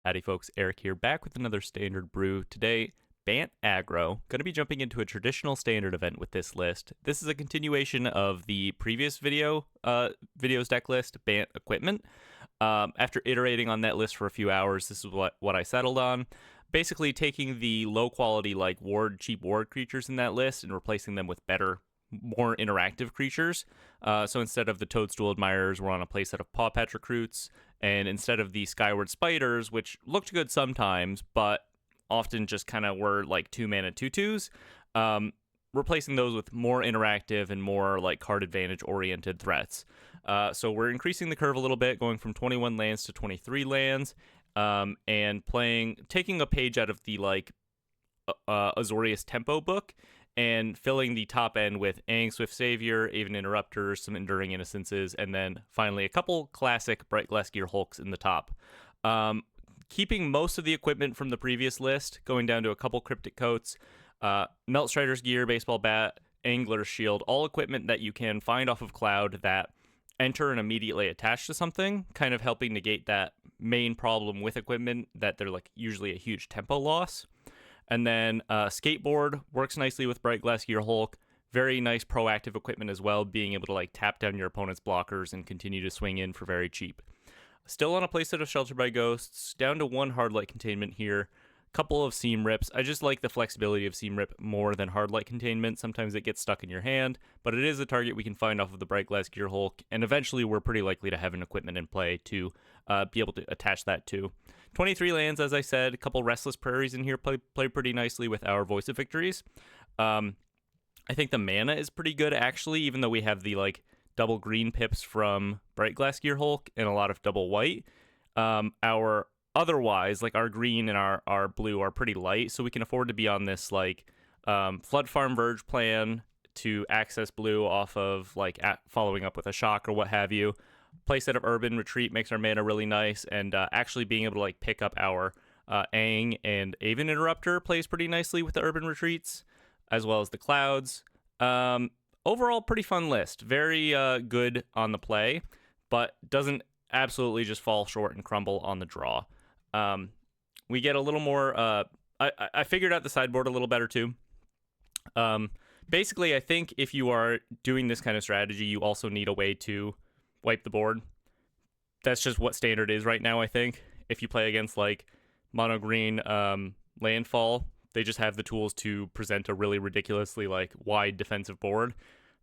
Howdy folks, Eric here, back with another standard brew. Today, Bant Aggro. Going to be jumping into a traditional standard event with this list. This is a continuation of the previous videos deck list, Bant Equipment. After iterating on that list for a few hours, this is what I settled on. Basically taking the low quality like cheap ward creatures in that list and replacing them with better, more interactive creatures. So instead of the Toadstool Admirers, we're on a playset of Paw Patch Recruits. And instead of the Skyward Spiders, which looked good sometimes, but often just kind of were like 2-mana 2/2s, replacing those with more interactive and more like card advantage oriented threats. So we're increasing the curve a little bit, going from 21 lands to 23 lands, and taking a page out of the like Azorius Tempo book and filling the top end with Aang Swift Savior, Aven Interrupters, some Enduring Innocences, and then finally a couple classic Bright Glass Gear Hulks in the top. Keeping most of the equipment from the previous list, going down to a couple Cryptic Coats, Melt Strider's Gear, Baseball Bat, Angler's Shield, all equipment that you can find off of Cloud that enter and immediately attach to something, kind of helping negate that main problem with equipment, that they're like usually a huge tempo loss. And then Skateboard works nicely with Bright Glass Gear Hulk. Very nice proactive equipment as well, being able to like tap down your opponent's blockers and continue to swing in for very cheap. Still on a playset of Shelter by Ghosts, down to one Hard Light Containment here. Couple of Seam Rips. I just like the flexibility of Seam Rip more than Hard Light Containment. Sometimes it gets stuck in your hand, but it is a target we can find off of the Bright Glass Gear Hulk, and eventually we're pretty likely to have an equipment in play to be able to attach that to. 23 lands, as I said, a couple Restless Prairies in here play pretty nicely with our Voice of Victories. I think the mana is pretty good, actually, even though we have the like double green pips from Bright Glass Gear Hulk and a lot of double white. Our otherwise, like our green and our blue are pretty light, so we can afford to be on this like Flood Farm Verge plan to access blue off of like following up with a shock or what have you. Playset of Urban Retreat makes our mana really nice, and actually being able to like pick up our Aang and Aven Interrupter plays pretty nicely with the Urban Retreats, as well as the Clouds. Overall, pretty fun list. Very good on the play, but doesn't absolutely just fall short and crumble on the draw. We get a little more... I figured out the sideboard a little better too. Basically, I think if you are doing this kind of strategy, you also need a way to wipe the board. That's just what standard is right now, I think. If you play against like mono green landfall, they just have the tools to present a really ridiculously like wide defensive board.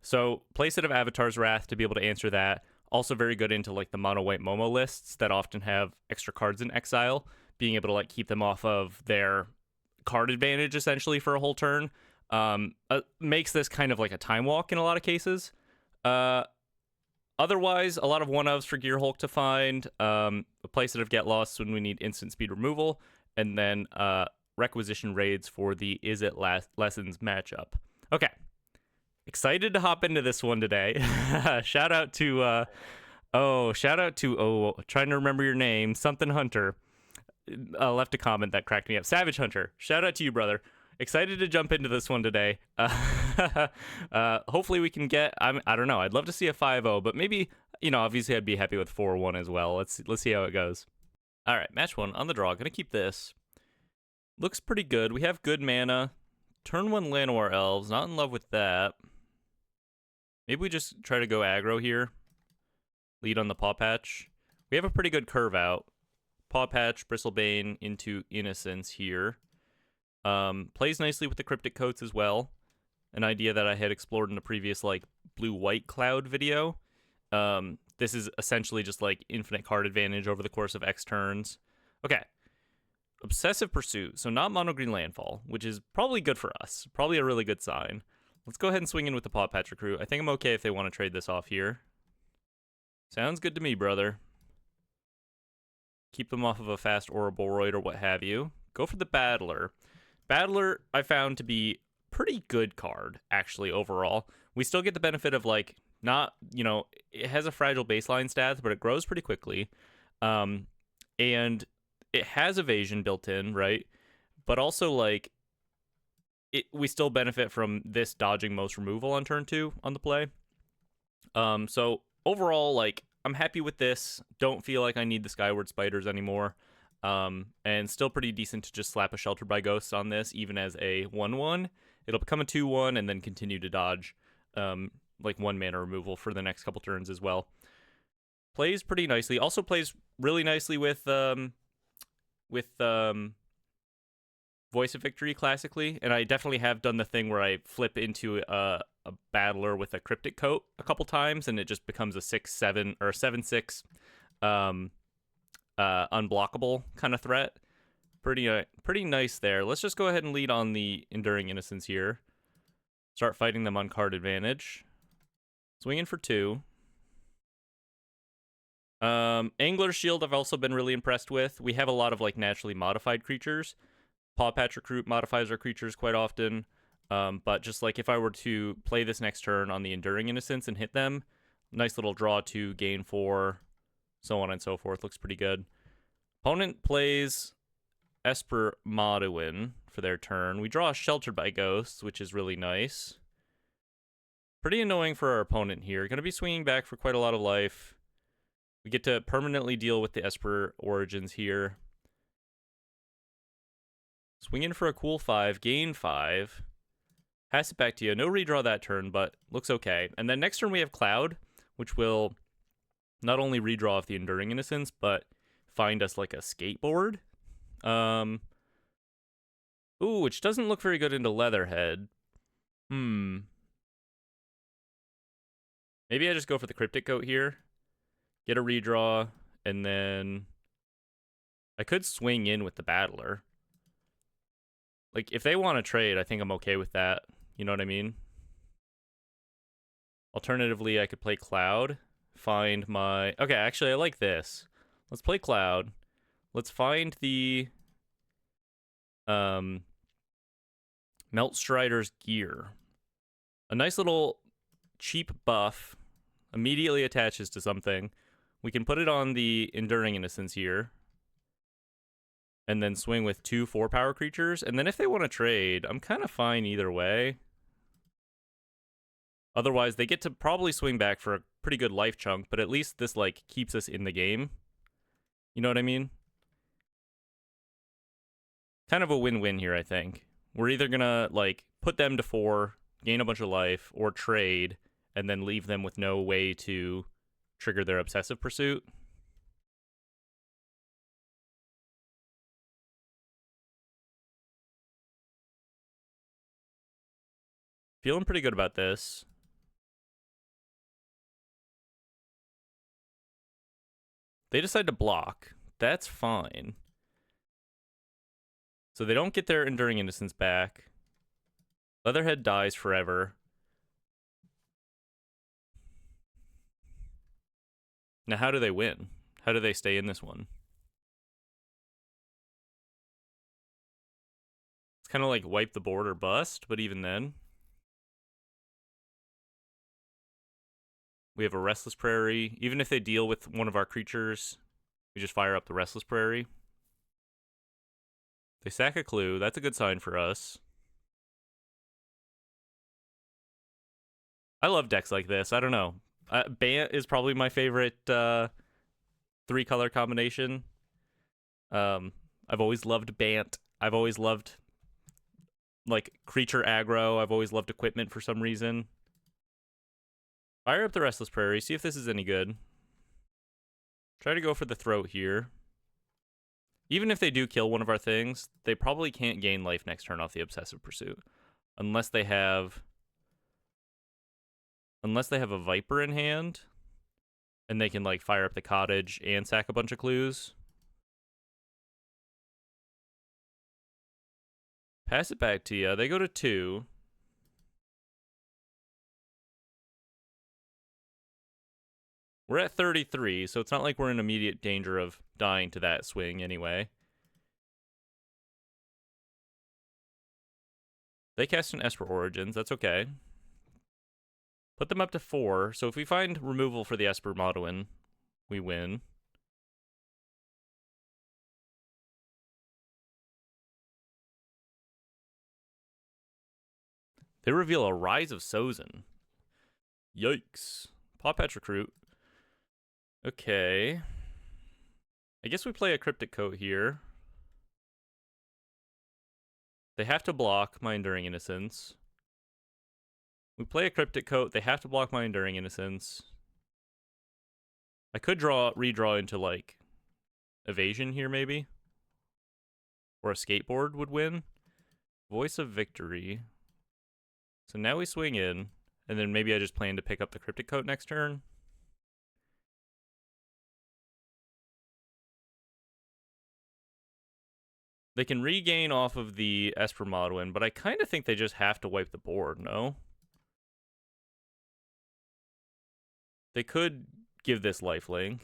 So playset of Avatar's Wrath to be able to answer that. Also very good into like the mono white Momo lists that often have extra cards in exile, being able to like keep them off of their card advantage essentially for a whole turn. Makes this kind of like a time walk in a lot of cases. Otherwise, a lot of one-ofs for Gear Hulk to find, a playset of Get Lost when we need instant speed removal, and then Requisition Raids for the Izzet Lessons matchup. Okay. Excited to hop into this one today. Shout out to, trying to remember your name, something Hunter. Left a comment that cracked me up. Savage Hunter. Shout out to you, brother. Excited to jump into this one today. Hopefully we can get, I don't know, I'd love to see a 5-0, but maybe, obviously I'd be happy with 4-1 as well. Let's see how it goes. All right, match one on the draw. Gonna keep this. Looks pretty good. We have good mana. Turn 1 Llanowar Elves. Not in love with that. Maybe we just try to go aggro here. Lead on the Paw Patch. We have a pretty good curve out. Paw Patch, Bristlebane into Innocence here. Plays nicely with the Cryptic Coats as well. An idea that I had explored in a previous like blue-white Cloud video. This is essentially just like infinite card advantage over the course of X turns. Okay. Obsessive Pursuit. So not mono green landfall, which is probably good for us. Probably a really good sign. Let's go ahead and swing in with the Paw Patch Recruit. I think I'm okay if they want to trade this off here. Sounds good to me, brother. Keep them off of a fast Ouroboros or what have you. Go for the Battler. Battler, I found to be pretty good card, actually, overall. We still get the benefit of, like, not, it has a fragile baseline stats, but it grows pretty quickly. And it has evasion built in, right? But also, like, we still benefit from this dodging most removal on turn 2 on the play. So overall, like, I'm happy with this. Don't feel like I need the Skyward Spiders anymore. And still pretty decent to just slap a Sheltered by Ghosts on this, even as a 1/1. It'll become a 2/1 and then continue to dodge like 1 mana removal for the next couple turns as well. Plays pretty nicely. Also plays really nicely with Voice of Victory classically, and I definitely have done the thing where I flip into a battler with a Cryptic Coat a couple times, and it just becomes a 6/7 or a 7/6 unblockable kind of threat. Pretty nice there. Let's just go ahead and lead on the Enduring Innocence here. Start fighting them on card advantage. Swinging for 2. Angler's Shield I've also been really impressed with. We have a lot of like naturally modified creatures. Paw Patch Recruit modifies our creatures quite often. But just like if I were to play this next turn on the Enduring Innocence and hit them, nice little draw 2, gain 4, so on and so forth. Looks pretty good. Opponent plays Esper Mardu for their turn. We draw Sheltered by Ghosts, which is really nice. Pretty annoying for our opponent here. Going to be swinging back for quite a lot of life. We get to permanently deal with the Esper Origins here. Swing in for a cool 5, gain 5. Pass it back to you. No redraw that turn, but looks okay. And then next turn we have Cloud, which will not only redraw off the Enduring Innocence, but find us like a skateboard. Ooh, which doesn't look very good into Leatherhead. Maybe I just go for the Cryptic Coat here. Get a redraw, and then I could swing in with the Battler. Like, if they want to trade, I think I'm okay with that. You know what I mean? Alternatively, I could play Cloud. Find my... Okay, actually, I like this. Let's play Cloud. Let's find the... Melt Strider's Gear. A nice little cheap buff. Immediately attaches to something. We can put it on the Enduring Innocence here. And then swing with 2 4-power creatures. And then if they want to trade, I'm kind of fine either way. Otherwise, they get to probably swing back for a pretty good life chunk, but at least this, like, keeps us in the game. You know what I mean? Kind of a win-win here, I think. We're either gonna, like, put them to 4, gain a bunch of life, or trade, and then leave them with no way to trigger their Obsessive Pursuit. Feeling pretty good about this. They decide to block. That's fine. So they don't get their Enduring Innocence back. Leatherhead dies forever. Now, how do they win? How do they stay in this one? It's kind of like wipe the board or bust, but even then. We have a Restless Prairie. Even if they deal with one of our creatures, we just fire up the Restless Prairie. They sack a clue. That's a good sign for us. I love decks like this. I don't know. Bant is probably my favorite 3-color combination. I've always loved Bant. I've always loved, like, creature aggro. I've always loved equipment for some reason. Fire up the Restless Prairie. See if this is any good. Try to go for the throat here. Even if they do kill one of our things, they probably can't gain life next turn off the Obsessive Pursuit. Unless they have a Viper in hand. And they can, like, fire up the Cottage and sack a bunch of clues. Pass it back to you. They go to 2. We're at 33, so it's not like we're in immediate danger of dying to that swing anyway. They cast an Esper Origins. That's okay. Put them up to 4. So if we find removal for the Esper Moduin, we win. They reveal a Rise of Sozin. Yikes. Paw Patch Recruit. Okay. I guess we play a Cryptic Coat here. They have to block my Enduring Innocence. We play a Cryptic Coat. They have to block my Enduring Innocence. I could redraw into, like, Evasion here, maybe. Or a Skateboard would win. Voice of Victory. So now we swing in, and then maybe I just plan to pick up the Cryptic Coat next turn. They can regain off of the Esper Modwin, but I kind of think they just have to wipe the board, no? They could give this lifelink.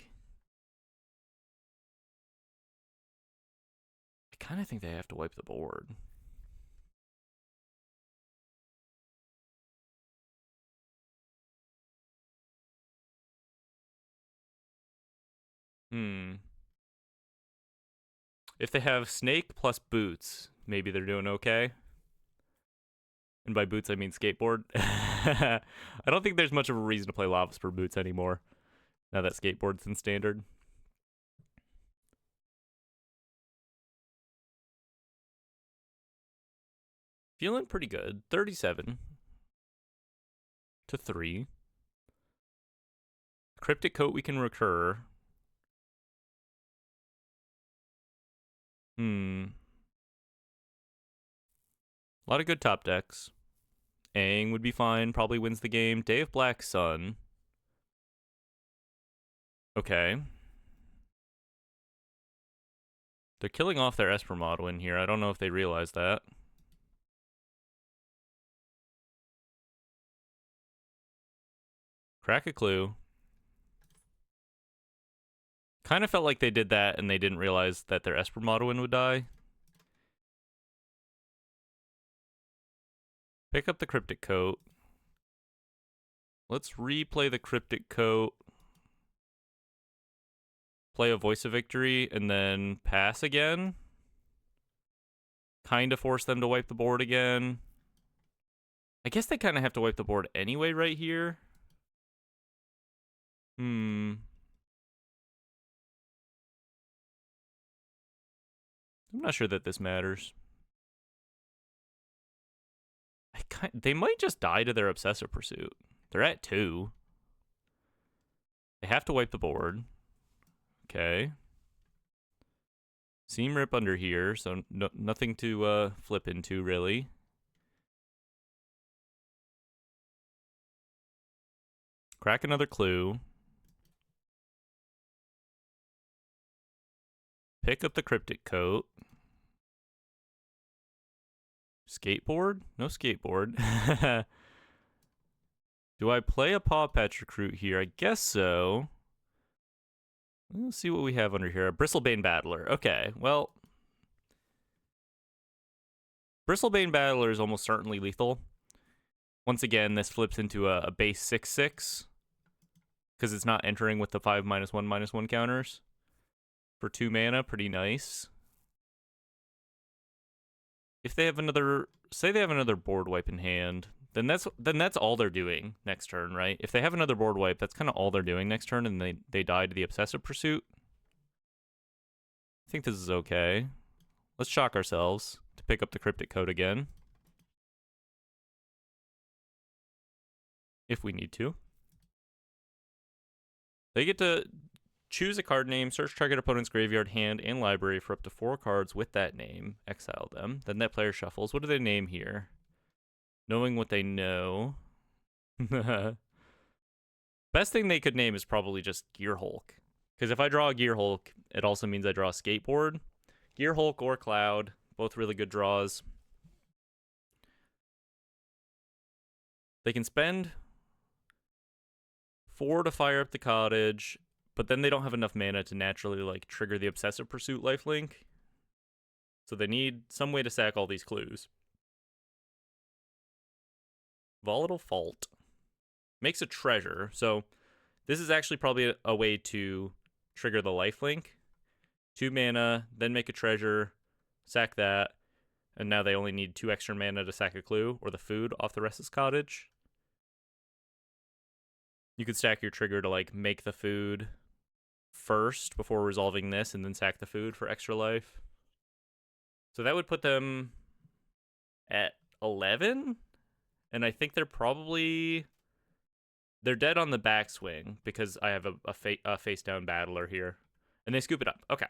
I kind of think they have to wipe the board. If they have Snake plus Boots, maybe they're doing okay. And by Boots, I mean Skateboard. I don't think there's much of a reason to play Lava Spur Boots anymore, now that Skateboard's in Standard. Feeling pretty good. 37 to 3. Cryptic Coat we can recur. A lot of good top decks. Aang would be fine, probably wins the game. Day of Black Sun. Okay. They're killing off their Esper Modwin here. I don't know if they realize that. Crack a Clue. Kind of felt like they did that and they didn't realize that their Esper Modwin would die. Pick up the Cryptic Coat. Let's replay the Cryptic Coat. Play a Voice of Victory and then pass again. Kind of force them to wipe the board again. I guess they kind of have to wipe the board anyway right here. I'm not sure that this matters. They might just die to their Obsessive Pursuit. They're at 2. They have to wipe the board. Okay. Seam Rip under here, so nothing to flip into, really. Crack another Clue. Pick up the Cryptic Coat. Skateboard? No skateboard. Do I play a Paw Patch Recruit here? I guess so. Let's see what we have under here. A Bristlebane Battler. Okay, well. Bristlebane Battler is almost certainly lethal. Once again, this flips into a base 6/6. Because it's not entering with the 5/-1/1 counters. For 2 mana, pretty nice. If they have another, say they have another board wipe in hand, then that's all they're doing next turn, right? If they have another board wipe, that's kind of all they're doing next turn, and they die to the Obsessive Pursuit. I think this is okay. Let's shock ourselves to pick up the Cryptic Coat again. If we need to. They get to choose a card name, search target opponent's graveyard, hand, and library for up to 4 cards with that name. Exile them. Then that player shuffles. What do they name here? Knowing what they know. Best thing they could name is probably just Gear Hulk. Because if I draw a Gear Hulk, it also means I draw a Skateboard. Gear Hulk or Cloud. Both really good draws. They can spend 4 to fire up the cottage, but then they don't have enough mana to naturally, like, trigger the Obsessive Pursuit lifelink. So they need some way to sack all these clues. Volatile Fault. Makes a treasure. So this is actually probably a way to trigger the lifelink. 2 mana, then make a treasure, sack that, and now they only need 2 extra mana to sack a clue, or the food off the Restless Cottage. You could stack your trigger to, like, make the food, first before resolving this and then sack the food for extra life. So that would put them at 11. And I think they're dead on the backswing because I have a face down battler here. And they scoop it up. Okay.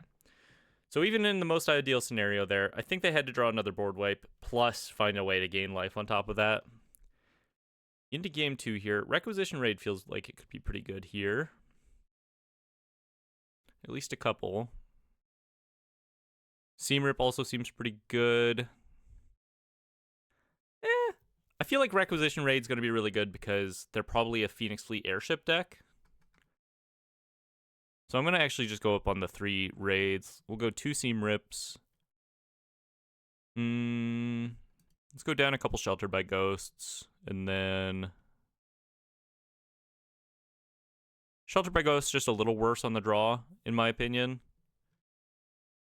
So even in the most ideal scenario there, I think they had to draw another board wipe, plus find a way to gain life on top of that. Into game 2 here. Requisition Raid feels like it could be pretty good here. At least a couple. Seam Rip also seems pretty good. I feel like Requisition Raid's going to be really good because they're probably a Phoenix Fleet airship deck. So I'm going to actually just go up on the 3 raids. We'll go 2 Seam Rips. Let's go down a couple Sheltered by Ghosts. And then Sheltered by Ghosts just a little worse on the draw, in my opinion.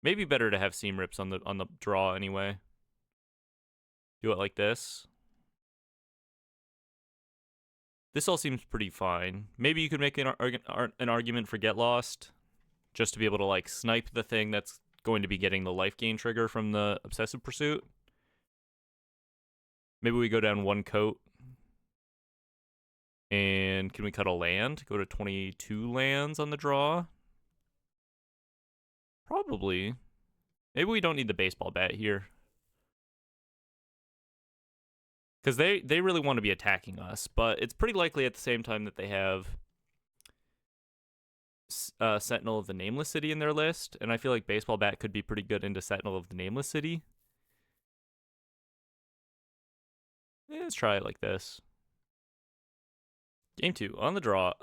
Maybe better to have Seam Rips on the draw anyway. Do it like this. This all seems pretty fine. Maybe you could make an argument for Get Lost, just to be able to like snipe the thing that's going to be getting the life gain trigger from the Obsessive Pursuit. Maybe we go down 1 coat. And can we cut a land? Go to 22 lands on the draw? Probably. Maybe we don't need the baseball bat here. Because they really want to be attacking us, but it's pretty likely at the same time that they have Sentinel of the Nameless City in their list, and I feel like Baseball Bat could be pretty good into Sentinel of the Nameless City. Let's try it like this. Game 2, on the draw.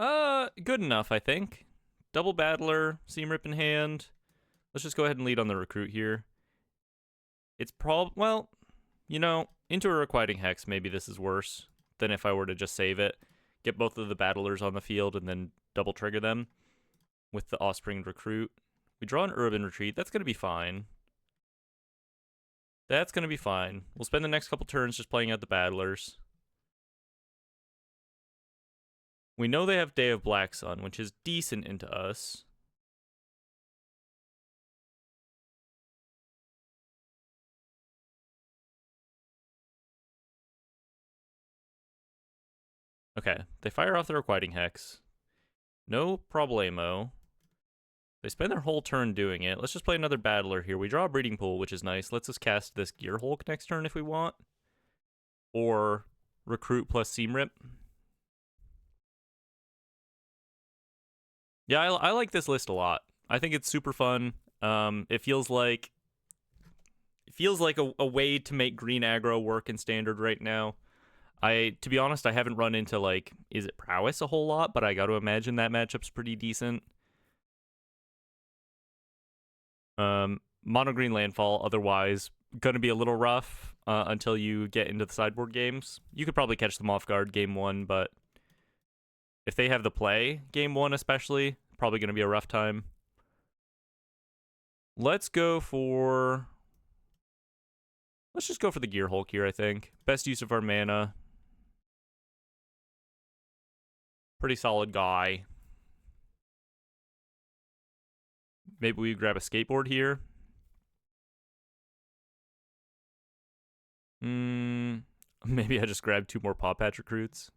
Good enough, I think. Double Battler, Seam Rip in hand. Let's just go ahead and lead on the Recruit here. It's well, you know, into a Requiting Hex, maybe this is worse than if I were to just save it. Get both of the Battlers on the field and then double trigger them with the Offspring Recruit. We draw an Urban Retreat. That's going to be fine. That's going to be fine. We'll spend the next couple turns just playing out the Battlers. We know they have Day of Black Sun, which is decent into us. Okay, they fire off the Requiting Hex. No problemo. They spend their whole turn doing it. Let's just play another Battler here. We draw a Breeding Pool, which is nice. Let's just cast this Gear Hulk next turn if we want. Or Recruit plus Seam Rip. Yeah, I like this list a lot. I think it's super fun. It feels like a way to make green aggro work in Standard right now. To be honest, I haven't run into like Izzet Prowess a whole lot, but I got to imagine that matchup's pretty decent. Mono green landfall, otherwise gonna be a little rough until you get into the sideboard games. You could probably catch them off guard game 1, but if they have the play game 1 especially, probably gonna be a rough time. Let's just go for the Gear Hulk here, I think. Best use of our mana. Pretty solid guy. Maybe we grab a skateboard here. Maybe I just grab 2 more Paw Patch Recruits.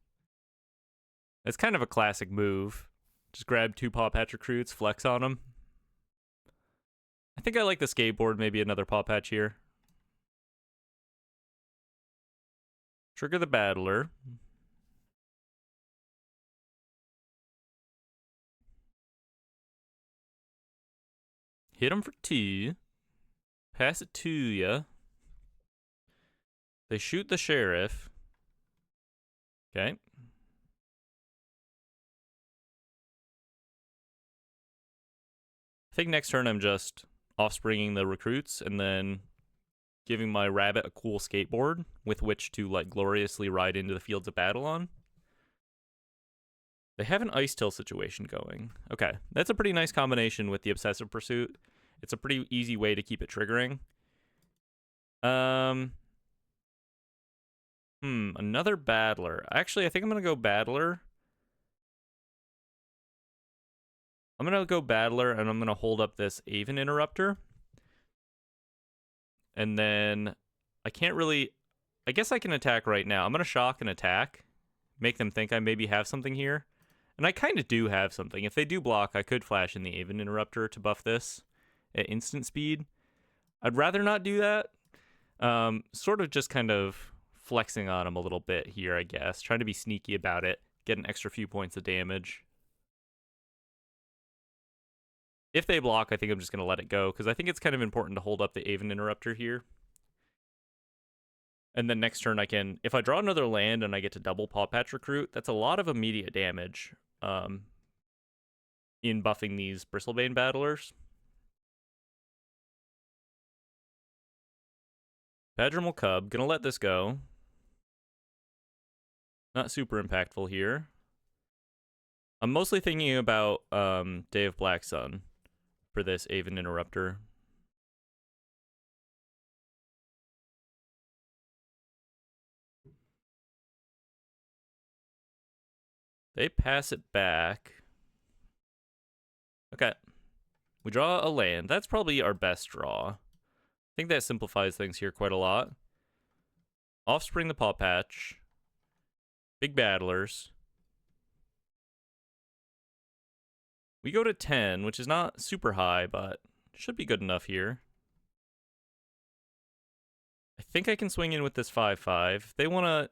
It's kind of a classic move. Just grab 2 Paw Patch Recruits, flex on them. I think I like the skateboard, maybe another Paw Patch here. Trigger the Battler. Hit him for 2. Pass it to ya. They shoot the Sheriff. Okay. I think next turn I'm just offspringing the Recruits and then giving my rabbit a cool skateboard with which to like gloriously ride into the fields of battle on. They have an Ice Till situation going. Okay, that's a pretty nice combination with the Obsessive Pursuit. It's a pretty easy way to keep it triggering. Another Battler. Actually, I think I'm going to go Battler I'm going to go Battler, and I'm going to hold up this Aven Interrupter. And then I can't really... I guess I can attack right now. I'm going to shock and attack. Make them think I maybe have something here. And I kind of do have something. If they do block, I could flash in the Aven Interrupter to buff this at instant speed. I'd rather not do that. Sort of just kind of flexing on them a little bit here, I guess. Trying to be sneaky about it. Get an extra few points of damage. If they block, I think I'm just going to let it go, because I think it's kind of important to hold up the Aven Interrupter here. And then next turn I can, if I draw another land and I get to double Paw Patch Recruit, that's a lot of immediate damage in buffing these Bristlebane Battlers. Badgermal Cub, gonna let this go. Not super impactful here. I'm mostly thinking about Day of Black Sun for this Aven Interrupter. They pass it back. Okay. We draw a land. That's probably our best draw. I think that simplifies things here quite a lot. Offspring the Paw Patch. Big Battlers. We go to 10, which is not super high, but should be good enough here. I think I can swing in with this 5/5. They want to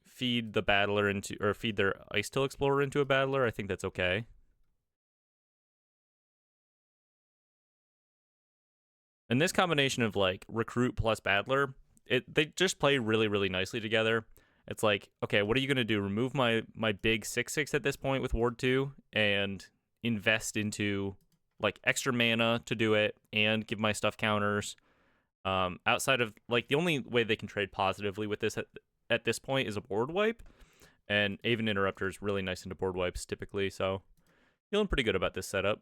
feed the Battler into, or feed their Ice-Till Explorer into a Battler. I think that's okay. And this combination of like Recruit plus Battler, they just play really, really nicely together. It's like, okay, what are you going to do? Remove my big 6/6 at this point with Ward 2 and invest into like extra mana to do it and give my stuff counters. Outside of like the only way they can trade positively with this at this point is a board wipe, and Aven Interrupter is really nice into board wipes typically, so feeling pretty good about this setup.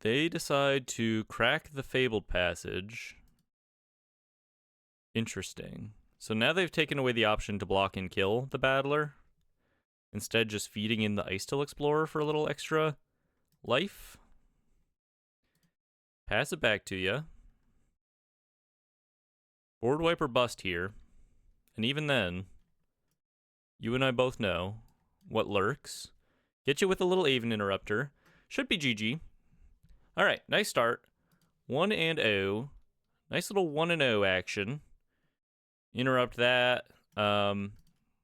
They decide to crack the Fabled Passage. Interesting. So now they've taken away the option to block and kill the Battler. Instead, just feeding in the Ice-Till Explorer for a little extra life. Pass it back to you. Board wipe or bust here. And even then, you and I both know what lurks. Get you with a little Aven Interrupter. Should be GG. Alright, nice start. 1 and 0. Nice little 1 and 0 action. Interrupt that.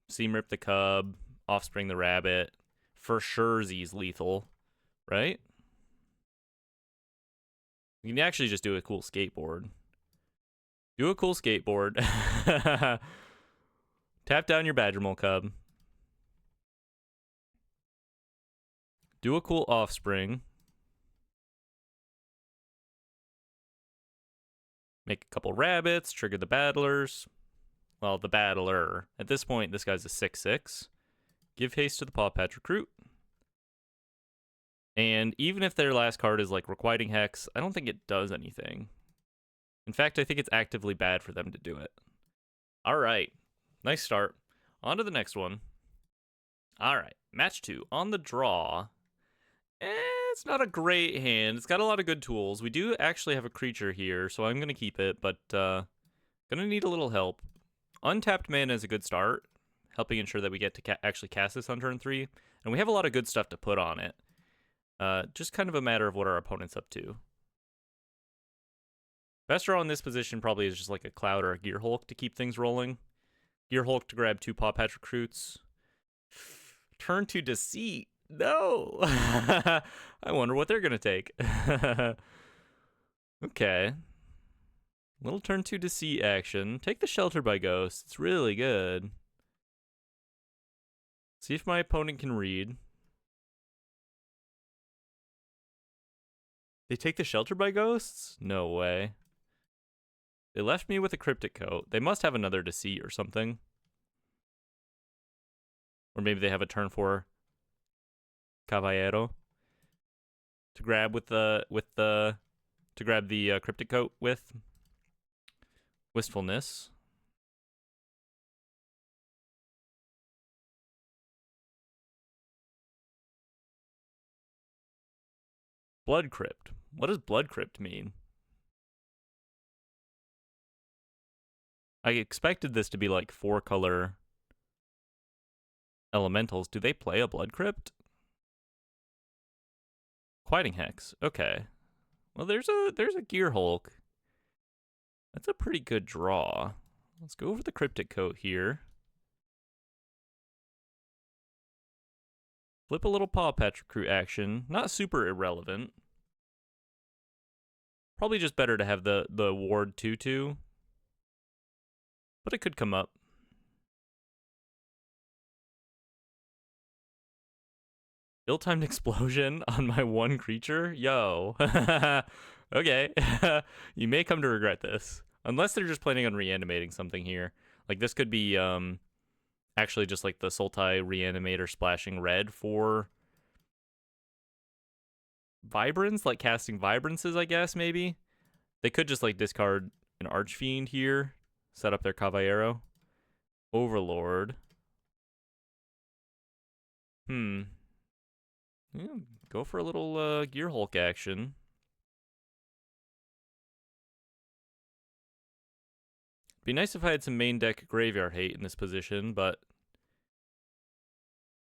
Seam Rip the Cub. Offspring the Rabbit. For sure Z's lethal. Right? You can actually just do a cool skateboard. Do a cool skateboard. Tap down your Badgermal Cub. Do a cool Offspring. Make a couple rabbits, trigger the Battlers. Well, the Battler. At this point, this guy's a 6/6. Give haste to the Paw Patch Recruit. And even if their last card is like Requiting Hex, I don't think it does anything. In fact, I think it's actively bad for them to do it. Alright, nice start. On to the next one. Alright, match 2. On the draw. It's not a great hand. It's got a lot of good tools. We do actually have a creature here, so I'm going to keep it, but going to need a little help. Untapped mana is a good start, helping ensure that we get to actually cast this on turn 3, and we have a lot of good stuff to put on it. Just kind of a matter of what our opponent's up to. Best draw in this position probably is just like a Cloud or a Gear Hulk to keep things rolling. Gear Hulk to grab 2 Paw Patch Recruits. Turn to Deceit. No! I wonder what they're going to take. Okay. Little turn 2 Deceit action. Take the Shelter by Ghost. It's really good. See if my opponent can read. They take the Shelter by Ghosts? No way. They left me with a Cryptic Coat. They must have another Deceit or something. Or maybe they have a turn 4 Caballero to grab with the to grab the Cryptic Coat with. Wistfulness. Blood Crypt. What does Blood Crypt mean? I expected this to be like 4-color elementals. Do they play a Blood Crypt? Quieting Hex. Okay. Well, there's a Gear Hulk. That's a pretty good draw. Let's go over the Cryptic Coat here. Flip a little Paw Patch Recruit action. Not super irrelevant. Probably just better to have the Ward 2/2. But it could come up. Ill-timed explosion on my one creature? Yo. Okay. You may come to regret this. Unless they're just planning on reanimating something here. Like, this could be actually just like the Sultai Reanimator splashing red for Vibrance, like casting Vibrances, I guess, maybe. They could just like discard an Archfiend here, set up their Caballero. Overlord. Yeah, go for a little Gear Hulk action. Be nice if I had some main deck graveyard hate in this position, but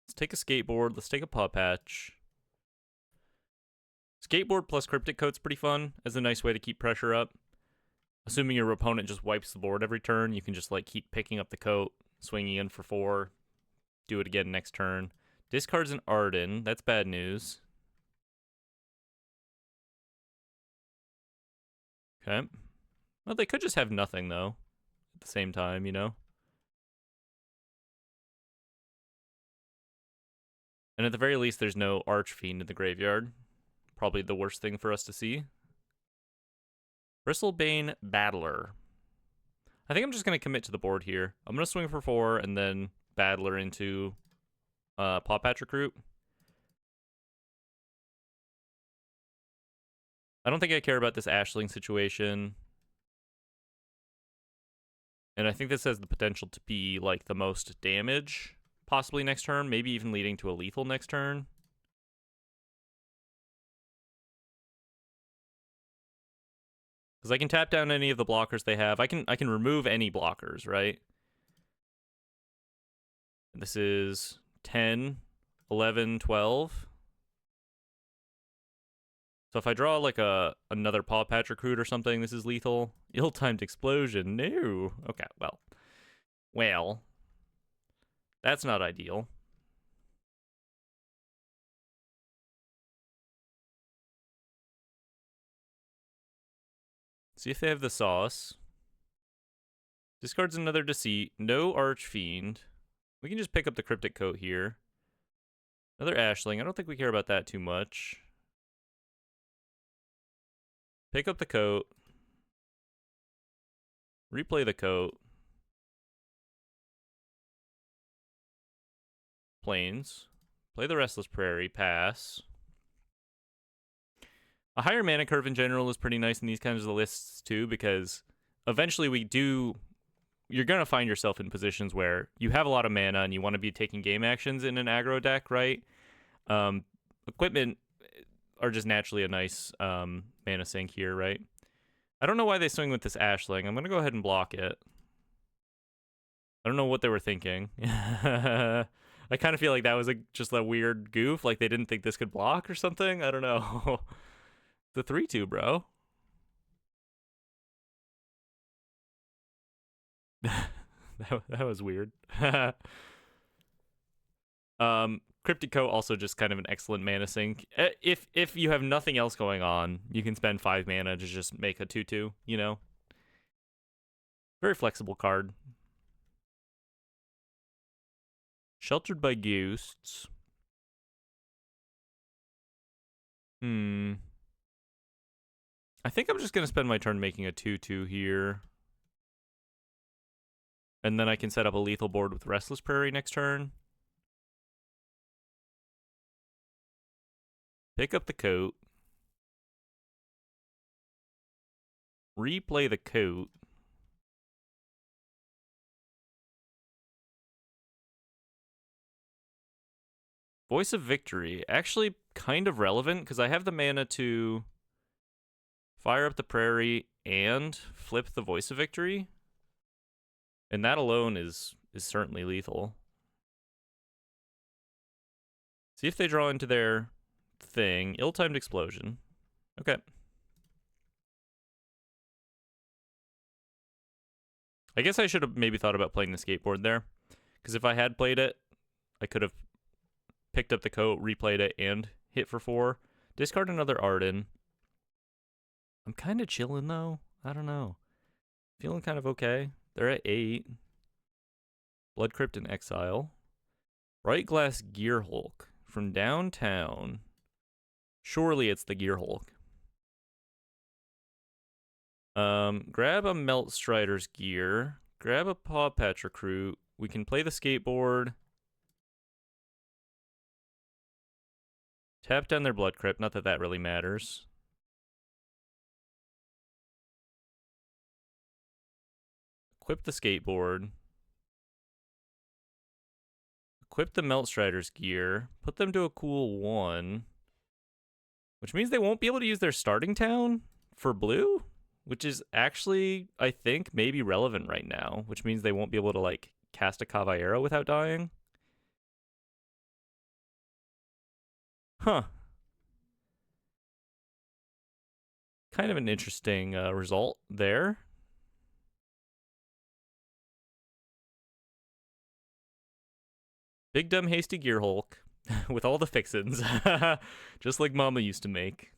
let's take a Skateboard. Let's take a Paw Patch. Skateboard plus Cryptic Coat's pretty fun as a nice way to keep pressure up. Assuming your opponent just wipes the board every turn, you can just like keep picking up the coat, swinging in for 4, do it again next turn. Discards an Arden. That's bad news. Okay. Well, they could just have nothing, though, at the same time, you know? And at the very least, there's no Archfiend in the graveyard. Probably the worst thing for us to see. Bristlebane Battler. I think I'm just going to commit to the board here. I'm going to swing for 4 and then Battler into Paw Patch Recruit. I don't think I care about this Ashling situation. And I think this has the potential to be like the most damage possibly next turn, maybe even leading to a lethal next turn. Because I can tap down any of the blockers they have. I can remove any blockers, right? This is 10, 11, 12. So if I draw like another Paw Patch Recruit or something, this is lethal. Ill-timed explosion. No. Okay, well. That's not ideal. See if they have the sauce. Discards another Deceit. No Archfiend. We can just pick up the Cryptic Coat here. Another Ashling. I don't think we care about that too much. Pick up the coat. Replay the coat. Plains. Play the Restless Prairie. Pass. A higher mana curve in general is pretty nice in these kinds of lists too, because eventually you're going to find yourself in positions where you have a lot of mana and you want to be taking game actions in an aggro deck, right? Equipment are just naturally a nice mana sink here, right? I don't know why they swing with this Ashling. I'm going to go ahead and block it. I don't know what they were thinking. I kind of feel like that was just a weird goof, like they didn't think this could block or something. I don't know. The 3/2, bro. that was weird. Cryptic Coat also just kind of an excellent mana sink. If you have nothing else going on, you can spend 5 mana to just make a 2/2, you know? Very flexible card. Sheltered by Ghosts. I think I'm just going to spend my turn making a 2/2 here. And then I can set up a lethal board with Restless Prairie next turn. Pick up the coat. replay the coat. Voice of Victory, actually kind of relevant because I have the mana to fire up the Prairie and flip the Voice of Victory. And that alone is certainly lethal. See if they draw into their thing. Ill-timed explosion. Okay. I guess I should have maybe thought about playing the skateboard there. Because if I had played it, I could have picked up the coat, replayed it, and hit for 4. Discard another Arden. I'm kind of chilling, though. I don't know. Feeling kind of okay. They're at 8. Blood Crypt in exile. Bright Glass Gear Hulk from downtown. Surely it's the Gear Hulk. Grab a Melt Strider's gear. Grab a Paw Patch Recruit. We can play the skateboard. Tap down their Blood Crypt. Not that that really matters. Equip the skateboard. Equip the Melt Strider's gear. Put them to a cool 1. Which means they won't be able to use their starting town for blue? Which is actually, I think, maybe relevant right now. Which means they won't be able to, like, cast a Caballero without dying. Huh. Kind of an interesting result there. Big Dumb Hasty Gear Hulk with all the fixins. Just like Mama used to make.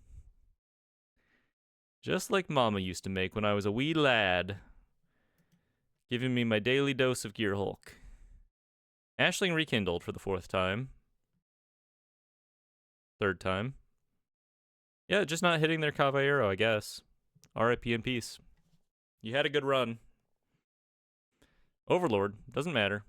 Just like Mama used to make when I was a wee lad. Giving me my daily dose of Gear Hulk. Ashling Rekindled for the 4th time. 3rd time. Yeah, just not hitting their Caballero, I guess. R.I.P. in peace. You had a good run. Overlord, doesn't matter.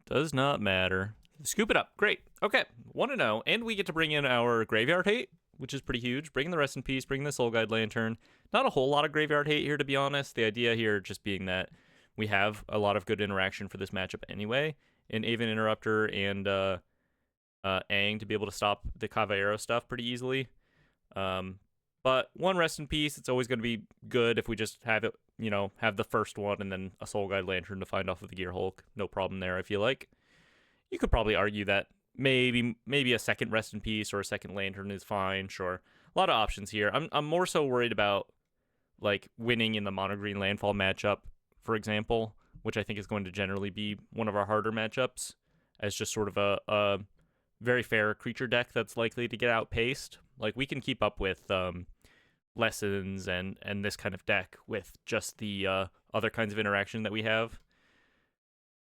Does not matter. Scoop it up. Great. Okay. 1-0. And we get to bring in our Graveyard Hate, which is pretty huge. Bring the Rest in Peace. Bring the Soul Guide Lantern. Not a whole lot of Graveyard Hate here, to be honest. The idea here just being that we have a lot of good interaction for this matchup anyway. In Aven Interrupter and Aang to be able to stop the Caballero stuff pretty easily. But 1 Rest in Peace, it's always going to be good if we just have it, you know, have the first one and then a Soul Guide Lantern to find off of the Gear Hulk. No problem there, I feel like. You could probably argue that maybe a second Rest in Peace or a second Lantern is fine, sure. A lot of options here. I'm more so worried about, like, winning in the mono-green landfall matchup, for example, which I think is going to generally be one of our harder matchups, as just sort of a very fair creature deck that's likely to get outpaced. Like, we can keep up with Lessons and this kind of deck with just the other kinds of interaction that we have.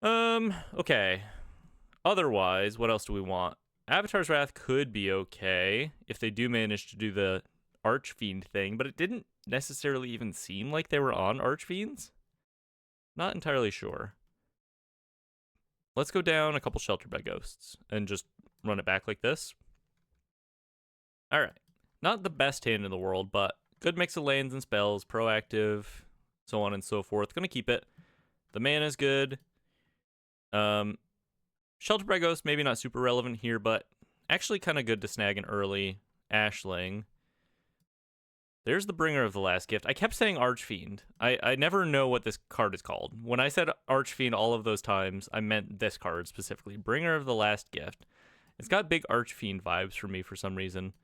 Okay. Otherwise, what else do we want? Avatar's Wrath could be okay if they do manage to do the Archfiend thing, but it didn't necessarily even seem like they were on Archfiends. Not entirely sure. Let's go down a couple Shelter by Ghosts and just run it back like this. All right. Not the best hand in the world, but good mix of lands and spells, proactive, so on and so forth. Gonna keep it. The mana's good. Shelter by Ghost, maybe not super relevant here, but actually kind of good to snag an early Ashling. There's the Bringer of the Last Gift. I kept saying Archfiend. I never know what this card is called. When I said Archfiend all of those times, I meant this card specifically. Bringer of the Last Gift. It's got big Archfiend vibes for me for some reason.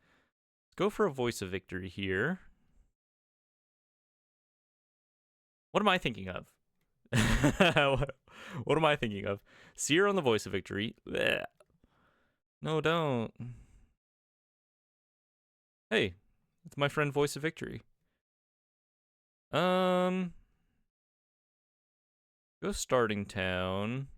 Let's go for a Voice of Victory here. What am I thinking of? What am I thinking of? Seer on the Voice of Victory. Blech. No, don't. Hey, it's my friend Voice of Victory. Go starting town.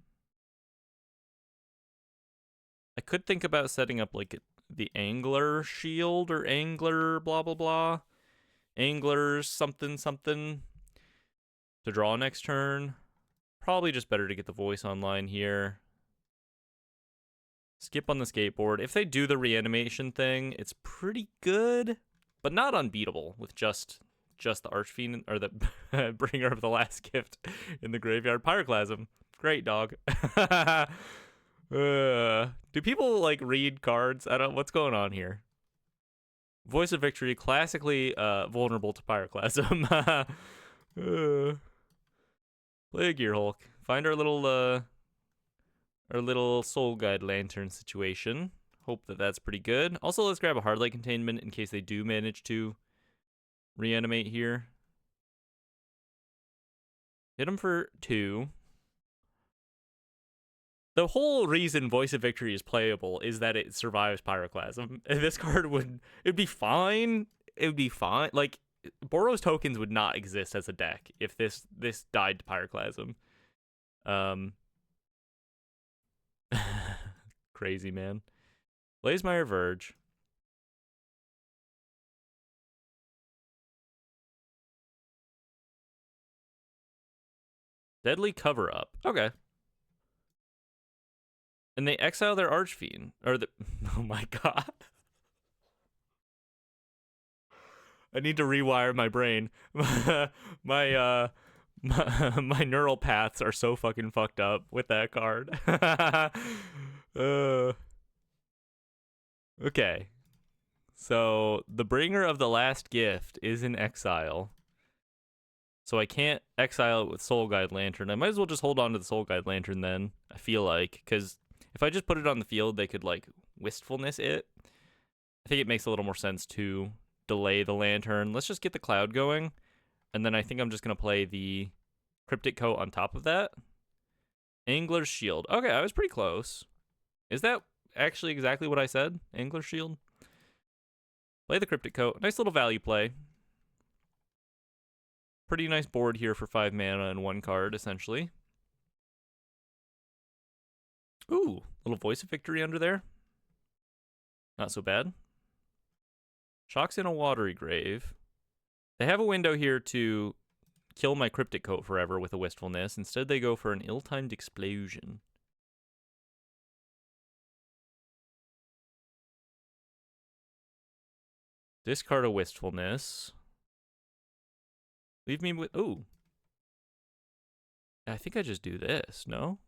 I could think about setting up like the Angler Shield or Angler blah blah blah. Anglers something something to draw next turn. Probably just better to get the Voice online here. Skip on the skateboard. If they do the reanimation thing, it's pretty good, but not unbeatable with just the Archfiend or the Bringer of the Last Gift in the graveyard. Pyroclasm. Great, dog. Do people like read cards? I don't. What's going on here? Voice of Victory, classically vulnerable to Pyroclasm. Play a Gear Hulk. Find our little Soul Guide Lantern situation. Hope that that's pretty good. Also, let's grab a Hardlight Containment in case they do manage to reanimate here. Hit them for 2. The whole reason Voice of Victory is playable is that it survives Pyroclasm. This card it'd be fine. It would be fine. Like, Boros tokens would not exist as a deck if this died to Pyroclasm. Crazy, man. Blazemeyer Verge. Deadly Cover-Up. Okay. And they exile their Archfiend. Or the... Oh my god. I need to rewire my brain. my neural paths are so fucking fucked up with that card. Okay. So, the Bringer of the Last Gift is in exile. So I can't exile it with Soul Guide Lantern. I might as well just hold on to the Soul Guide Lantern then, I feel like. Because if I just put it on the field, they could, like, Wistfulness it. I think it makes a little more sense to delay the Lantern. Let's just get the Cloud going. And then I think I'm just going to play the Cryptic Coat on top of that. Angler's Shield. Okay, I was pretty close. Is that actually exactly what I said? Angler's Shield? Play the Cryptic Coat. Nice little value play. Pretty nice board here for 5 mana and 1 card, essentially. Ooh, little Voice of Victory under there. Not so bad. Shocks in a Watery Grave. They have a window here to kill my Cryptic Coat forever with a Wistfulness. Instead, they go for an Ill-Timed Explosion. Discard a Wistfulness. Leave me with... Ooh. I think I just do this, no?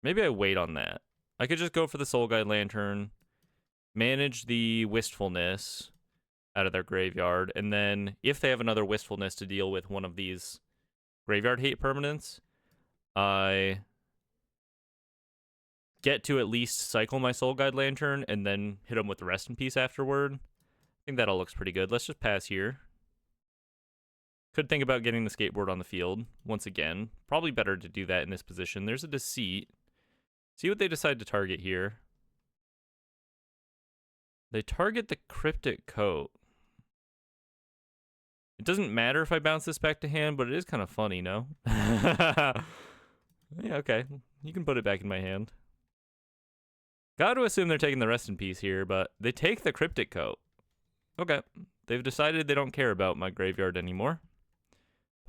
Maybe I wait on that. I could just go for the Soul Guide Lantern, manage the Wistfulness out of their graveyard, and then if they have another Wistfulness to deal with one of these graveyard hate permanents, I get to at least cycle my Soul Guide Lantern and then hit them with the Rest in Peace afterward. I think that all looks pretty good. Let's just pass here. Could think about getting the skateboard on the field once again. Probably better to do that in this position. There's a Deceit. See what they decide to target here. They target the Cryptic Coat. It doesn't matter if I bounce this back to hand, but it is kind of funny, no? Yeah, okay. You can put it back in my hand. Got to assume they're taking the Rest in Peace here, but they take the Cryptic Coat. Okay. They've decided they don't care about my graveyard anymore.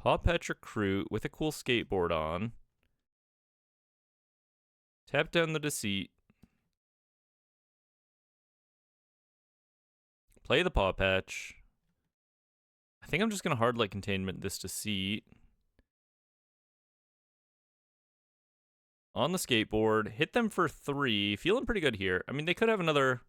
Pawpatch Recruit with a cool skateboard on. Tap down the Deceit. Play the Pawpatch. I think I'm just going to Hardlight Containment this Deceit. On the skateboard. Hit them for 3. Feeling pretty good here. I mean, they could have another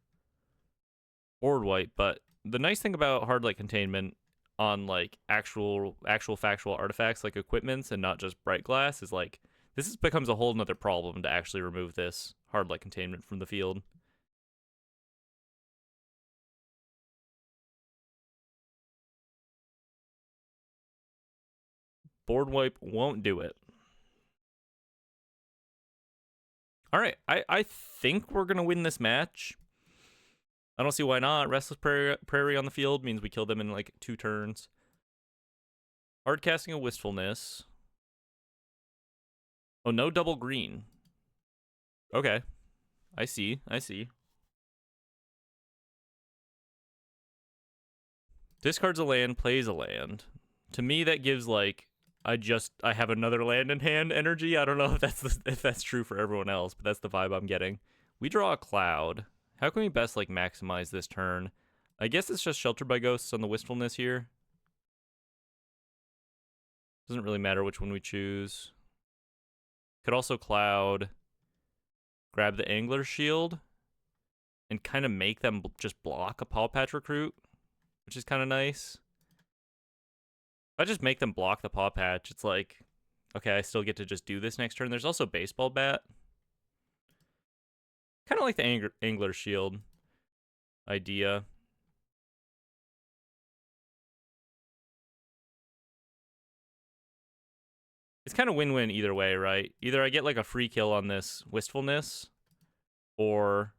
board wipe, but the nice thing about Hardlight Containment on, like, actual factual artifacts, like equipments, and not just Bright Glass, is, like, this becomes a whole nother problem to actually remove this Hardlight Containment from the field. Board wipe won't do it. All right, I think we're going to win this match. I don't see why not. Restless Prairie on the field means we kill them in, like, 2 turns. Hard casting a Wistfulness. Oh, no double green. Okay. I see. Discards a land, plays a land. To me, that gives, like, I have another land in hand energy. I don't know if that's true for everyone else, but that's the vibe I'm getting. We draw a cloud. How can we best like maximize this turn? I guess it's just Sheltered by Ghosts on the Wistfulness here. Doesn't really matter which one we choose. Could also cloud, grab the Angler Shield, and kind of make them just block a Paw Patch Recruit, which is kind of nice. If I just make them block the Paw Patch, it's like, okay, I still get to just do this next turn. There's also Baseball Bat. Kind of like the Angler Shield idea. It's kind of win-win either way, right? Either I get like a free kill on this Wistfulness, or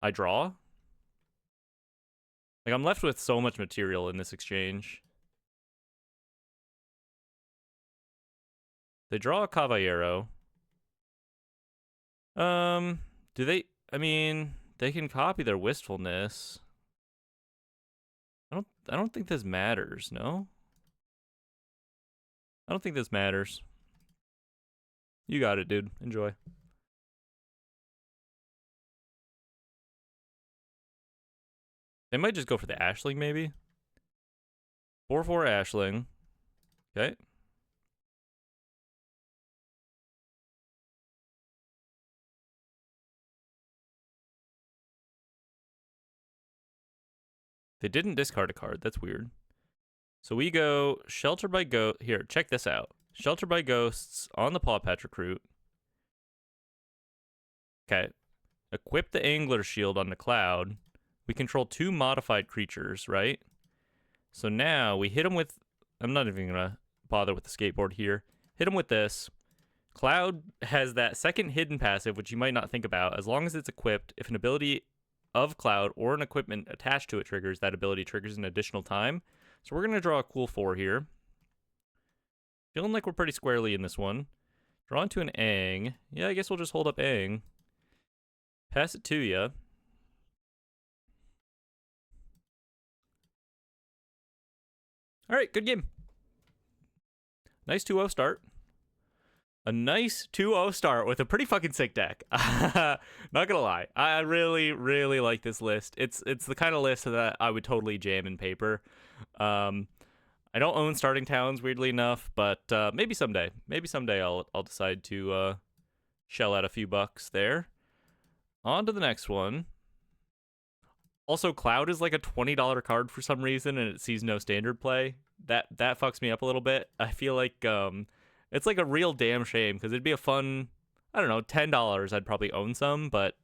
I draw. Like, I'm left with so much material in this exchange. They draw a Caballero. Do they... I mean, they can copy their Wistfulness. I don't think this matters, no? I don't think this matters. You got it, dude. Enjoy. They might just go for the Ashling, maybe. 4/4 Ashling. Okay. They didn't discard a card. That's weird. So we go Shelter by Ghost. Here, check this out. Shelter by Ghosts on the Paw Patch Recruit. Okay. Equip the Angler Shield on the Cloud. We control 2 modified creatures, right? So now we hit them with... I'm not even going to bother with the skateboard here. Hit them with this. Cloud has that second hidden passive, which you might not think about. As long as it's equipped, if an ability of Cloud or an equipment attached to it triggers, that ability triggers an additional time. So we're going to draw a cool 4 here. Feeling like we're pretty squarely in this one. Draw into an Aang. Yeah, I guess we'll just hold up Aang. Pass it to you. All right, good game. Nice 2-0 start. A nice 2-0 start with a pretty fucking sick deck. Not gonna lie, I really, really like this list. It's the kind of list that I would totally jam in paper. I don't own Starting Towns, weirdly enough, but maybe someday. Maybe someday I'll decide to shell out a few bucks there. On to the next one. Also, Cloud is like a $20 card for some reason, and it sees no standard play. That fucks me up a little bit. I feel like it's like a real damn shame, because it'd be a fun, I don't know, $10 I'd probably own some, but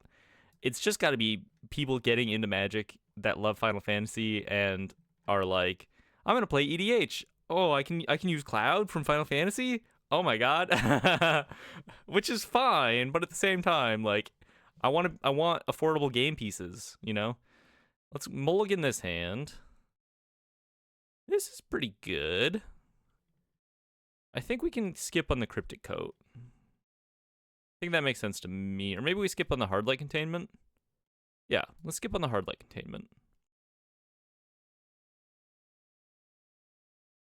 it's just got to be people getting into Magic that love Final Fantasy and are like, I'm gonna play EDH. Oh, I can use Cloud from Final Fantasy. Oh my god, which is fine, but at the same time, like, I want affordable game pieces, you know. Let's mulligan this hand. This is pretty good. I think we can skip on the Cryptic Coat. I think that makes sense to me. Or maybe we skip on the Hard Light Containment. Yeah, let's skip on the Hard Light Containment.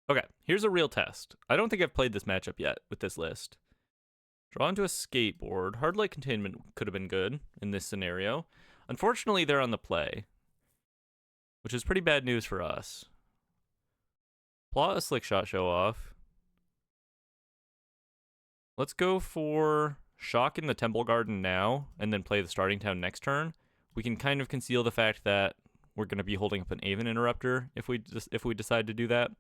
Okay, here's a real test. I don't think I've played this matchup yet with this list. Draw into a Skateboard. Hard Light Containment could have been good in this scenario. Unfortunately, they're on the play, which is pretty bad news for us. Plot a Slick Shot Show Off. Let's go for Shock in the Temple Garden now, and then play the Starting Town next turn. We can kind of conceal the fact that we're going to be holding up an Aven Interrupter if we decide to do that.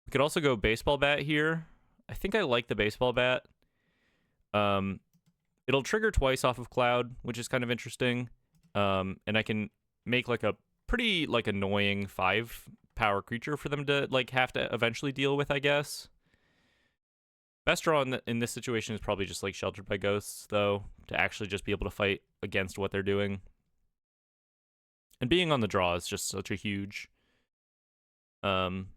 We could also go Baseball Bat here. I think I like the Baseball Bat. It'll trigger twice off of Cloud, which is kind of interesting. And I can make like a pretty like annoying 5-power creature for them to like have to eventually deal with, I guess. Best draw in this situation is probably just like Sheltered by Ghosts, though, to actually just be able to fight against what they're doing. And being on the draw is just such a huge problem.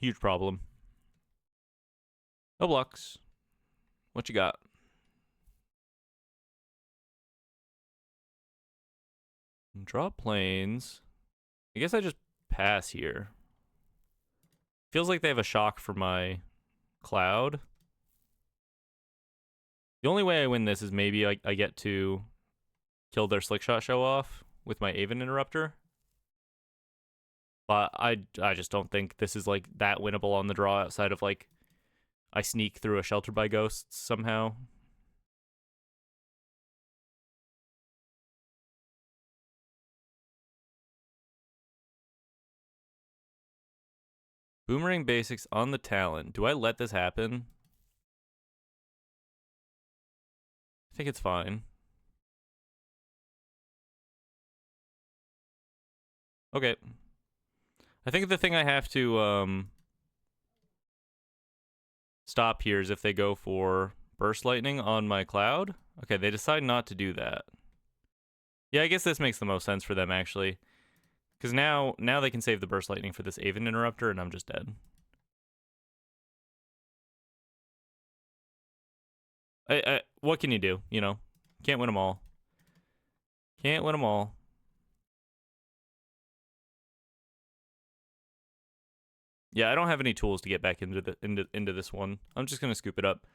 Huge problem. No blocks. What you got? Draw planes. I guess I just pass here. Feels like they have a shock for my Cloud. The only way I win this is maybe I get to kill their Slickshot show off with my Aven Interrupter. But I just don't think this is like that winnable on the draw outside of like I sneak through a Shelter by Ghosts somehow. Boomerang basics on the Talon. Do I let this happen? I think it's fine. Okay. I think the thing I have to stop here is if they go for Burst Lightning on my Cloud. Okay, they decide not to do that. Yeah, I guess this makes the most sense for them, actually. Because now they can save the Burst Lightning for this Aven Interrupter, and I'm just dead. What can you do, you know? Can't win them all. Can't win them all. Yeah, I don't have any tools to get back into this one. I'm just going to scoop it up.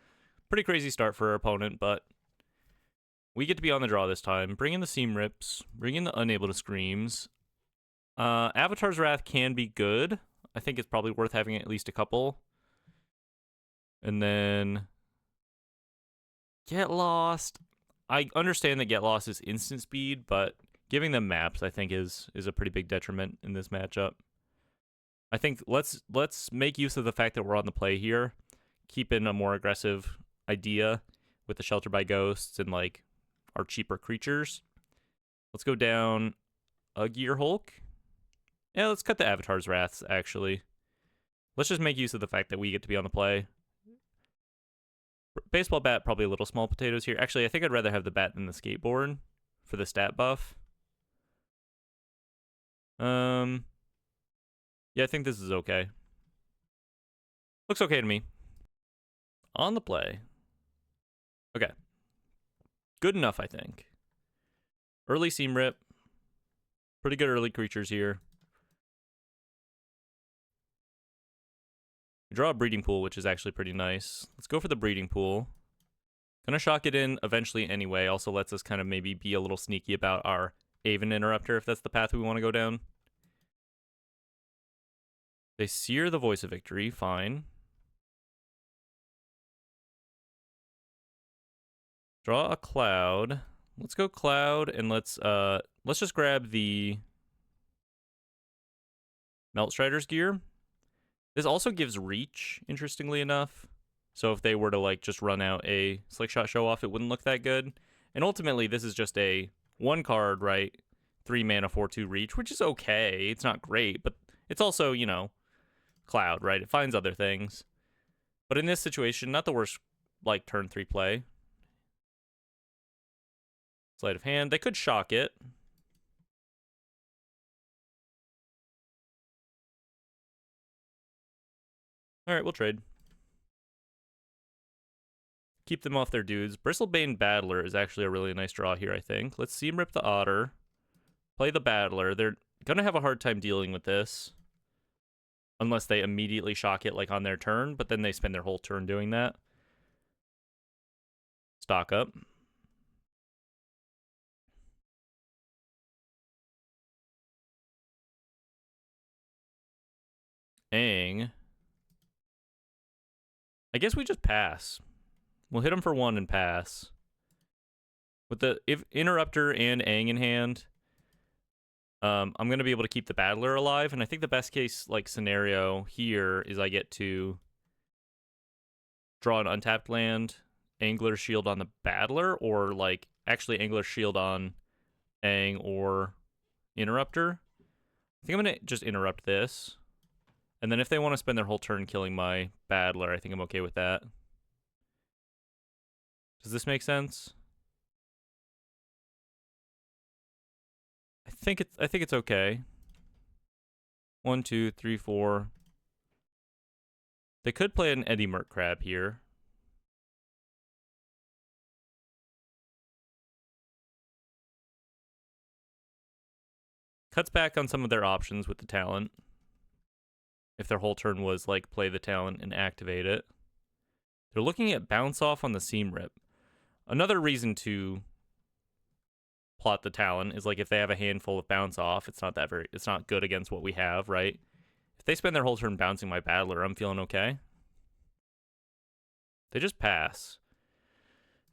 Pretty crazy start for our opponent, but we get to be on the draw this time. Bring in the Seam Rips. Bring in the Unable to Screams. Avatar's Wrath can be good. I think it's probably worth having at least a couple. And then Get Lost. I understand that Get Lost is instant speed, but giving them maps I think is a pretty big detriment in this matchup. I think let's make use of the fact that we're on the play here. Keep in a more aggressive idea with the Shelter by Ghosts and like our cheaper creatures. Let's go down a Gear Hulk. Yeah, let's cut the Avatar's Wraths, actually. Let's just make use of the fact that we get to be on the play. Baseball Bat, probably a little small potatoes here. Actually, I think I'd rather have the bat than the skateboard for the stat buff. Yeah, I think this is okay. Looks okay to me. On the play. Okay. Good enough, I think. Early Seam Rip. Pretty good early creatures here. We draw a Breeding Pool, which is actually pretty nice. Let's go for the Breeding Pool. Gonna shock it in eventually anyway. Also lets us kind of maybe be a little sneaky about our Aven Interrupter if that's the path we want to go down. They sear the Voice of Victory, fine. Draw a Cloud. Let's go Cloud and let's just grab the Melt Strider's Gear. This also gives reach, interestingly enough. So if they were to like just run out a Slickshot show off, it wouldn't look that good. And ultimately, this is just a 1 card, right? 3 mana, 4/2 reach, which is okay. It's not great, but it's also, you know, Cloud, right? It finds other things. But in this situation, not the worst, like, turn 3 play. Sleight of hand. They could shock it. All right, we'll trade. Keep them off their dudes. Bristlebane Battler is actually a really nice draw here, I think. Let's Seam Rip the Otter. Play the Battler. They're going to have a hard time dealing with this. Unless they immediately shock it like on their turn, but then they spend their whole turn doing that. Stock up. Ang. I guess we just pass. We'll hit them for 1 and pass. With the Interrupter and Ang in hand, I'm going to be able to keep the Battler alive, and I think the best case like scenario here is I get to draw an untapped land, Angler's Shield on the Battler, or like actually Angler's Shield on Ang or Interrupter. I think I'm going to just interrupt this. And then if they want to spend their whole turn killing my Battler, I think I'm okay with that. Does this make sense? I think it's okay. 1, 2, 3, 4. They could play an Eddie Merc Crab here. Cuts back on some of their options with the talent. If their whole turn was like play the talent and activate it. They're looking at bounce off on the seam rip. Another reason to plot the talent is like if they have a handful of bounce off, it's not good against what we have, right? If they spend their whole turn bouncing my battler, I'm feeling okay. They just pass.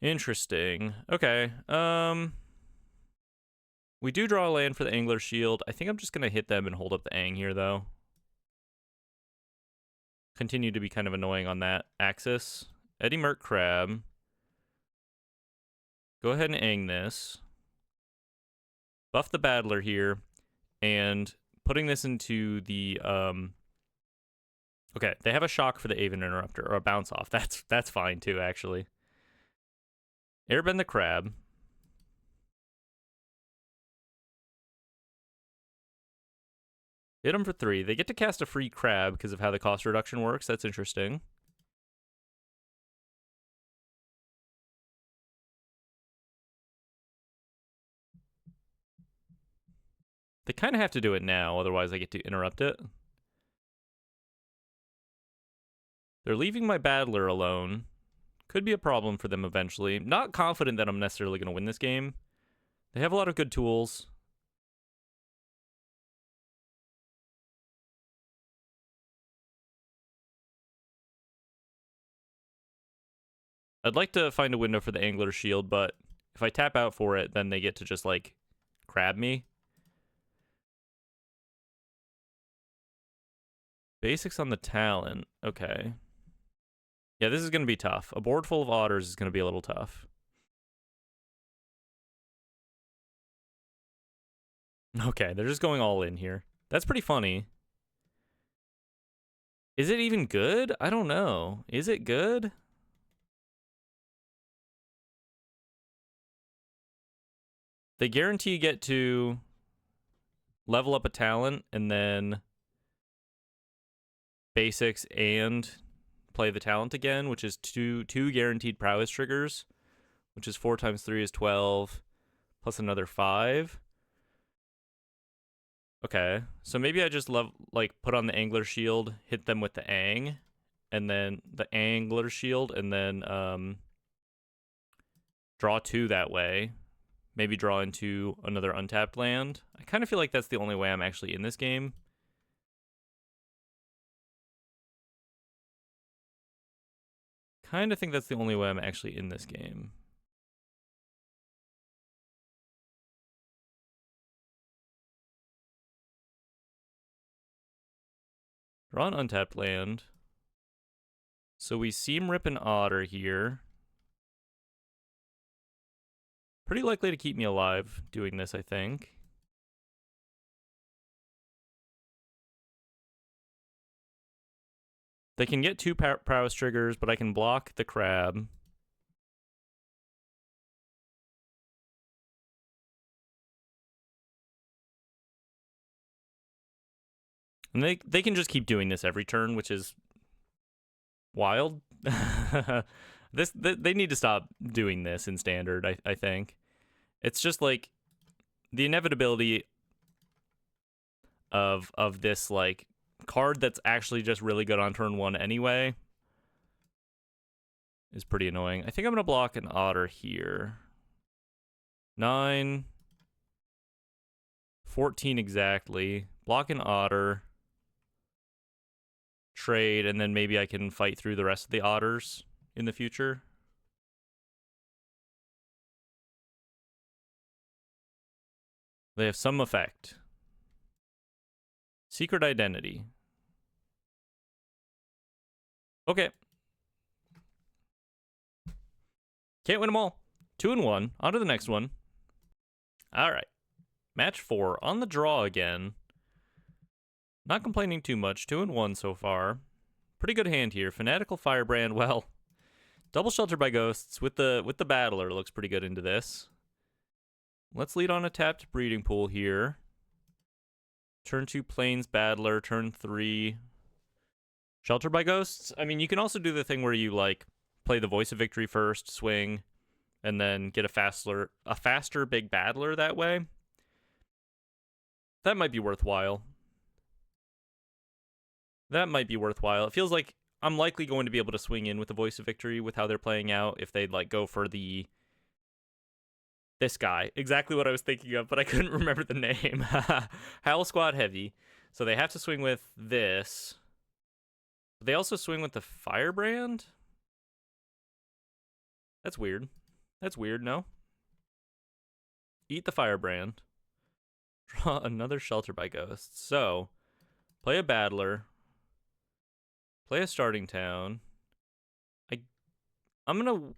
Interesting. Okay. We do draw a land for the Angler Shield. I think I'm just gonna hit them and hold up the Ang here though. Continue to be kind of annoying on that axis. Eddie Merc Crab. Go ahead and Ang this. Buff the Battler here. And putting this into the... Okay, they have a shock for the Aven Interrupter, or a bounce off. That's fine too, actually. Airbend the Crab. Hit them for 3. They get to cast a free crab because of how the cost reduction works. That's interesting. They kind of have to do it now, otherwise I get to interrupt it. They're leaving my battler alone. Could be a problem for them eventually. Not confident that I'm necessarily going to win this game. They have a lot of good tools. I'd like to find a window for the Angler Shield, but if I tap out for it, then they get to just, like, crab me. Basics on the talent. Okay. Yeah, this is going to be tough. A board full of otters is going to be a little tough. Okay, they're just going all in here. That's pretty funny. Is it even good? I don't know. Is it good? They guarantee you get to level up a talent and then basics and play the talent again, which is two guaranteed prowess triggers, which is 4 times 3 is 12, plus another 5. Okay, so maybe I just put on the Angler Shield, hit them with the Ang, and then the Angler Shield, and then draw 2 that way. Maybe draw into another untapped land. I kind of feel like that's the only way I'm actually in this game. Kind of think that's the only way I'm actually in this game. Draw an untapped land. So we seam rip an otter here. Pretty likely to keep me alive doing this, I think. They can get 2 prowess triggers, but I can block the crab. And they can just keep doing this every turn, which is wild. They need to stop doing this in standard, I think. It's just like the inevitability of this like card that's actually just really good on turn 1 anyway is pretty annoying. I think I'm gonna block an otter here. 9, 14 exactly. Block an otter. Trade, and then maybe I can fight through the rest of the otters in the future. They have some effect. Secret identity. Okay. Can't win them all. 2-1. On to the next one. All right. Match 4. On the draw again. Not complaining too much. 2-1 so far. Pretty good hand here. Fanatical Firebrand. Well, double Shelter by Ghosts with the Battler looks pretty good into this. Let's lead on a tapped Breeding Pool here. Turn 2 Plains Battler. Turn 3 Shelter by Ghosts. I mean, you can also do the thing where you like play the Voice of Victory first, swing, and then get a faster big Battler that way. That might be worthwhile. That might be worthwhile. It feels like I'm likely going to be able to swing in with the Voice of Victory with how they're playing out if they'd like go for this guy. Exactly what I was thinking of, but I couldn't remember the name. Howl Squad Heavy. So they have to swing with this. They also swing with the Firebrand? That's weird. That's weird, no? Eat the Firebrand. Draw another Shelter by Ghosts. So, play a Battler. Play a Starting Town. I'm gonna...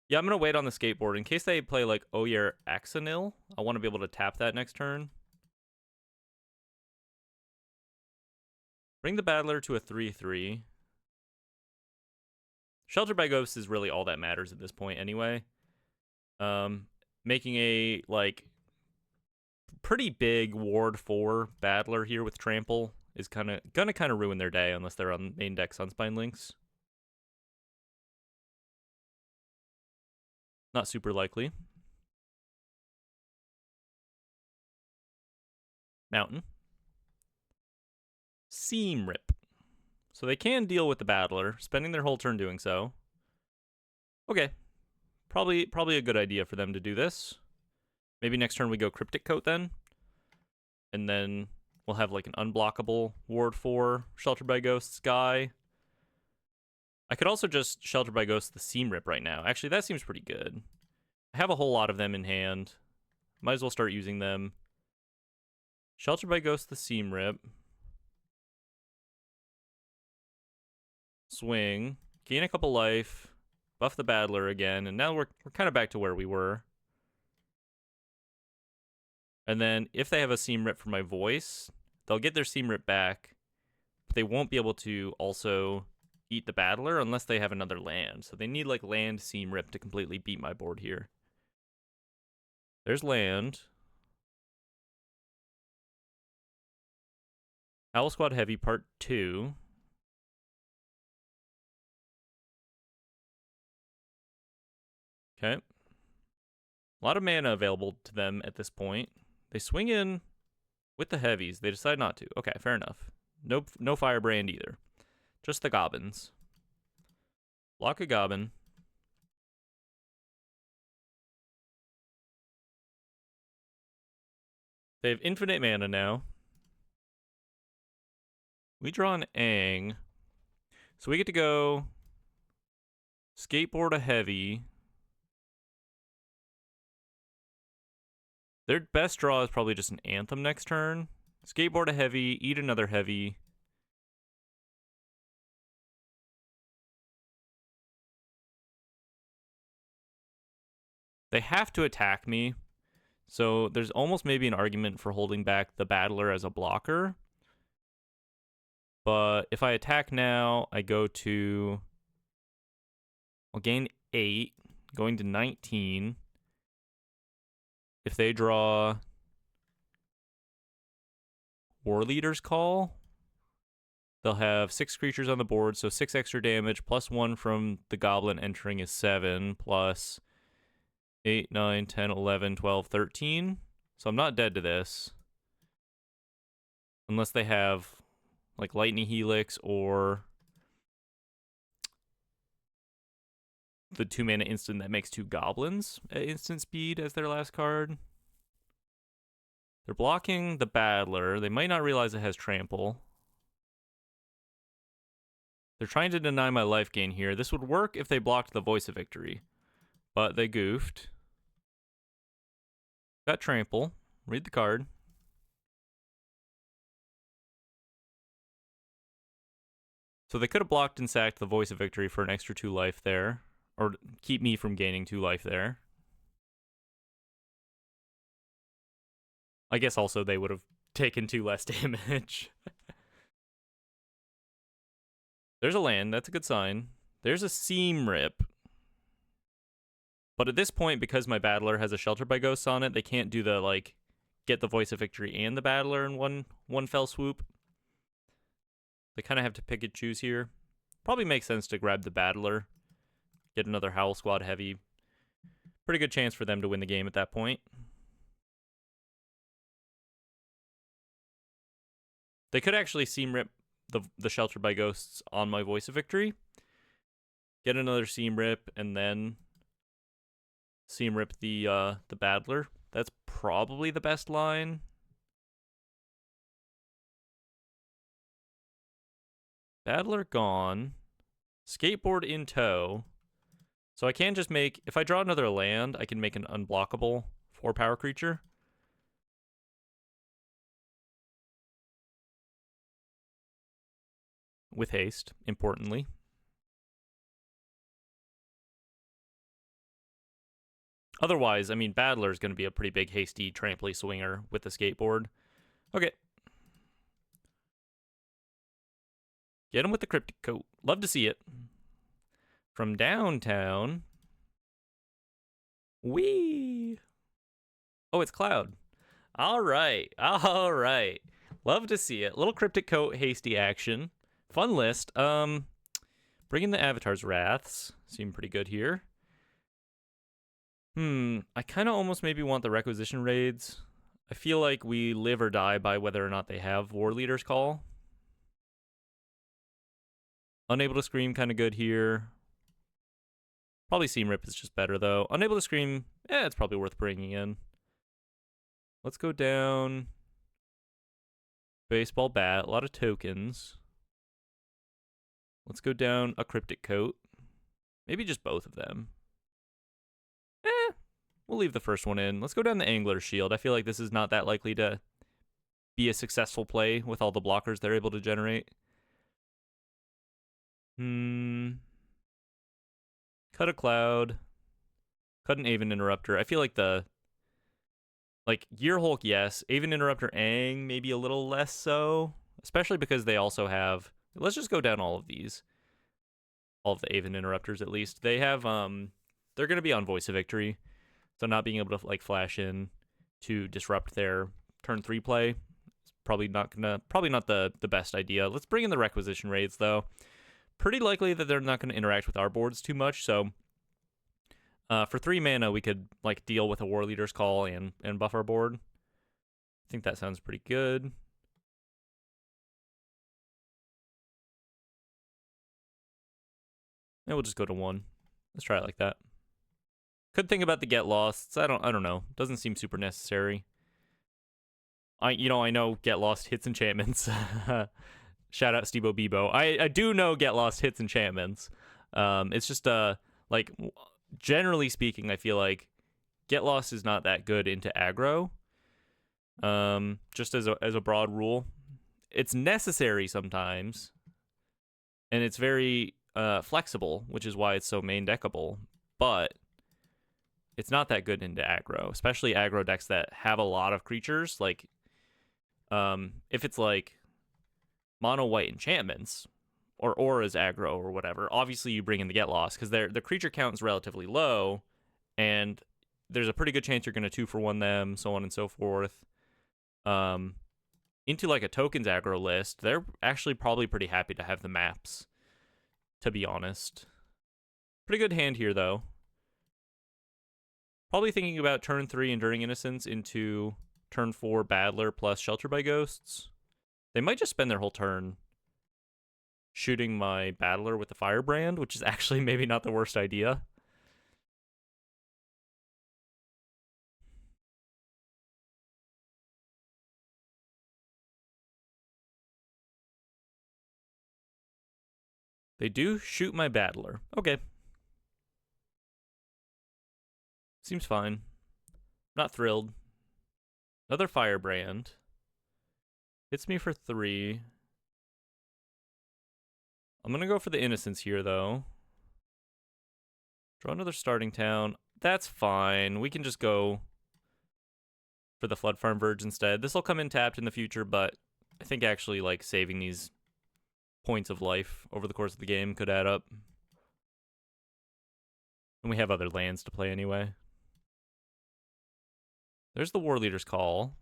yeah, I'm gonna wait on the Skateboard. In case they play, like, Oyer Axonil, I want to be able to tap that next turn. Bring the Battler to a 3-3. Shelter by Ghosts is really all that matters at this point anyway. Making a, like, pretty big Ward 4 Battler here with Trample is gonna ruin their day unless they're on main deck Sunspine Links. Not super likely. Mountain. Seam Rip. So they can deal with the Battler, spending their whole turn doing so. Okay. Probably a good idea for them to do this. Maybe next turn we go Cryptic Coat then. And then we'll have like an unblockable Ward 4 Shelter by Ghosts guy. I could also just Shelter by Ghosts the Seam Rip right now. Actually, that seems pretty good. I have a whole lot of them in hand. Might as well start using them. Shelter by Ghosts the Seam Rip. Swing. Gain a couple life. Buff the Battler again. And now we're kind of back to where we were. And then if they have a Seam Rip for my voice, they'll get their Seam Rip back. But they won't be able to also eat the Battler unless they have another land. So they need like land Seam Rip to completely beat my board here. There's land. Owl Squad Heavy Part 2. Okay. A lot of mana available to them at this point. They swing in with the heavies. They decide not to. Okay, fair enough. No Firebrand either. Just the Goblins. Block a Goblin. They have infinite mana now. We draw an Ang. So we get to go Skateboard a Heavy. Their best draw is probably just an Anthem next turn. Skateboard a Heavy, eat another Heavy. They have to attack me. So there's almost maybe an argument for holding back the Battler as a blocker. But if I attack now, I go to... I'll gain 8, going to 19. If they draw War Leader's Call, they'll have 6 creatures on the board, so 6 extra damage, plus 1 from the Goblin entering is 7, plus 8, 9, 10, 11, 12, 13. So I'm not dead to this. Unless they have like Lightning Helix or the 2-mana instant that makes 2 goblins at instant speed as their last card. They're blocking the Battler. They might not realize it has Trample. They're trying to deny my life gain here. This would work if they blocked the Voice of Victory, but they goofed. Got Trample. Read the card. So they could have blocked and sacked the Voice of Victory for an extra 2 life there. Or keep me from gaining 2 life there. I guess also they would have taken 2 less damage. There's a land. That's a good sign. There's a Seam Rip. But at this point, because my Battler has a Shelter by Ghosts on it, they can't do the, like, get the Voice of Victory and the Battler in one fell swoop. They kind of have to pick and choose here. Probably makes sense to grab the Battler. Get another Howl Squad Heavy. Pretty good chance for them to win the game at that point. They could actually seam rip the Shelter by Ghosts on my Voice of Victory. Get another seam rip and then seam rip the Battler. That's probably the best line. Battler gone. Skateboard in tow. So I can just make, if I draw another land, I can make an unblockable 4-power creature. With haste, importantly. Otherwise, I mean, Battler is going to be a pretty big hasty trampoline swinger with the skateboard. Okay. Get him with the Cryptic Coat. Love to see it. From downtown. Whee! Oh, it's Cloud. All right. All right. Love to see it. Little Cryptic Coat hasty action. Fun list. Bring in the Avatar's Wraths. Seem pretty good here. I kind of almost maybe want the Requisition Raids. I feel like we live or die by whether or not they have War Leader's Call. Unable to Scream, kind of good here. Probably Seam Rip is just better, though. Unable to Scream, it's probably worth bringing in. Let's go down. Baseball Bat, a lot of tokens. Let's go down a Cryptic Coat. Maybe just both of them. We'll leave the first one in. Let's go down the Angler's Shield. I feel like this is not that likely to be a successful play with all the blockers they're able to generate. Cut a Cloud. Cut an Aven Interrupter. I feel like Gear Hulk, yes. Aven Interrupter, Aang, maybe a little less so. Especially because they also have... Let's just go down all of these. All of the Aven Interrupters, at least. They have, they're going to be on Voice of Victory. So not being able to, like, flash in to disrupt their turn 3 play is probably not the best idea. Let's bring in the Requisition Raids, though. Pretty likely that they're not going to interact with our boards too much, so... for 3 mana, we could, like, deal with a War Leader's Call and buff our board. I think that sounds pretty good. And we'll just go to 1. Let's try it like that. Could think about the Get Losts. I don't know. Doesn't seem super necessary. I know Get Lost hits enchantments. Shout out Stebo Bebo. I do know Get Lost hits enchantments. It's just like, generally speaking, I feel like Get Lost is not that good into aggro. Just as a broad rule, it's necessary sometimes, and it's very flexible, which is why it's so main deckable. But it's not that good into aggro, especially aggro decks that have a lot of creatures. Like, if it's like mono white enchantments or auras aggro or whatever, obviously you bring in the Get Lost because the creature count is relatively low, and there's a pretty good chance you're going to 2-for-1 them, so on and so forth. Into like a tokens aggro list, they're actually probably pretty happy to have the maps, to be honest. Pretty good hand here, though. Probably thinking about turn 3 Enduring Innocence into turn 4 Battler plus Shelter by Ghosts. They might just spend their whole turn shooting my Battler with the Firebrand, which is actually maybe not the worst idea. They do shoot my Battler. Okay. Seems fine. Not thrilled. Another Firebrand. Hits me for 3. I'm going to go for the Innocence here, though. Draw another Starting Town. That's fine. We can just go for the Flood Farm Verge instead. This will come in tapped in the future, but I think actually, like, saving these points of life over the course of the game could add up. And we have other lands to play anyway. There's the War Leader's Call.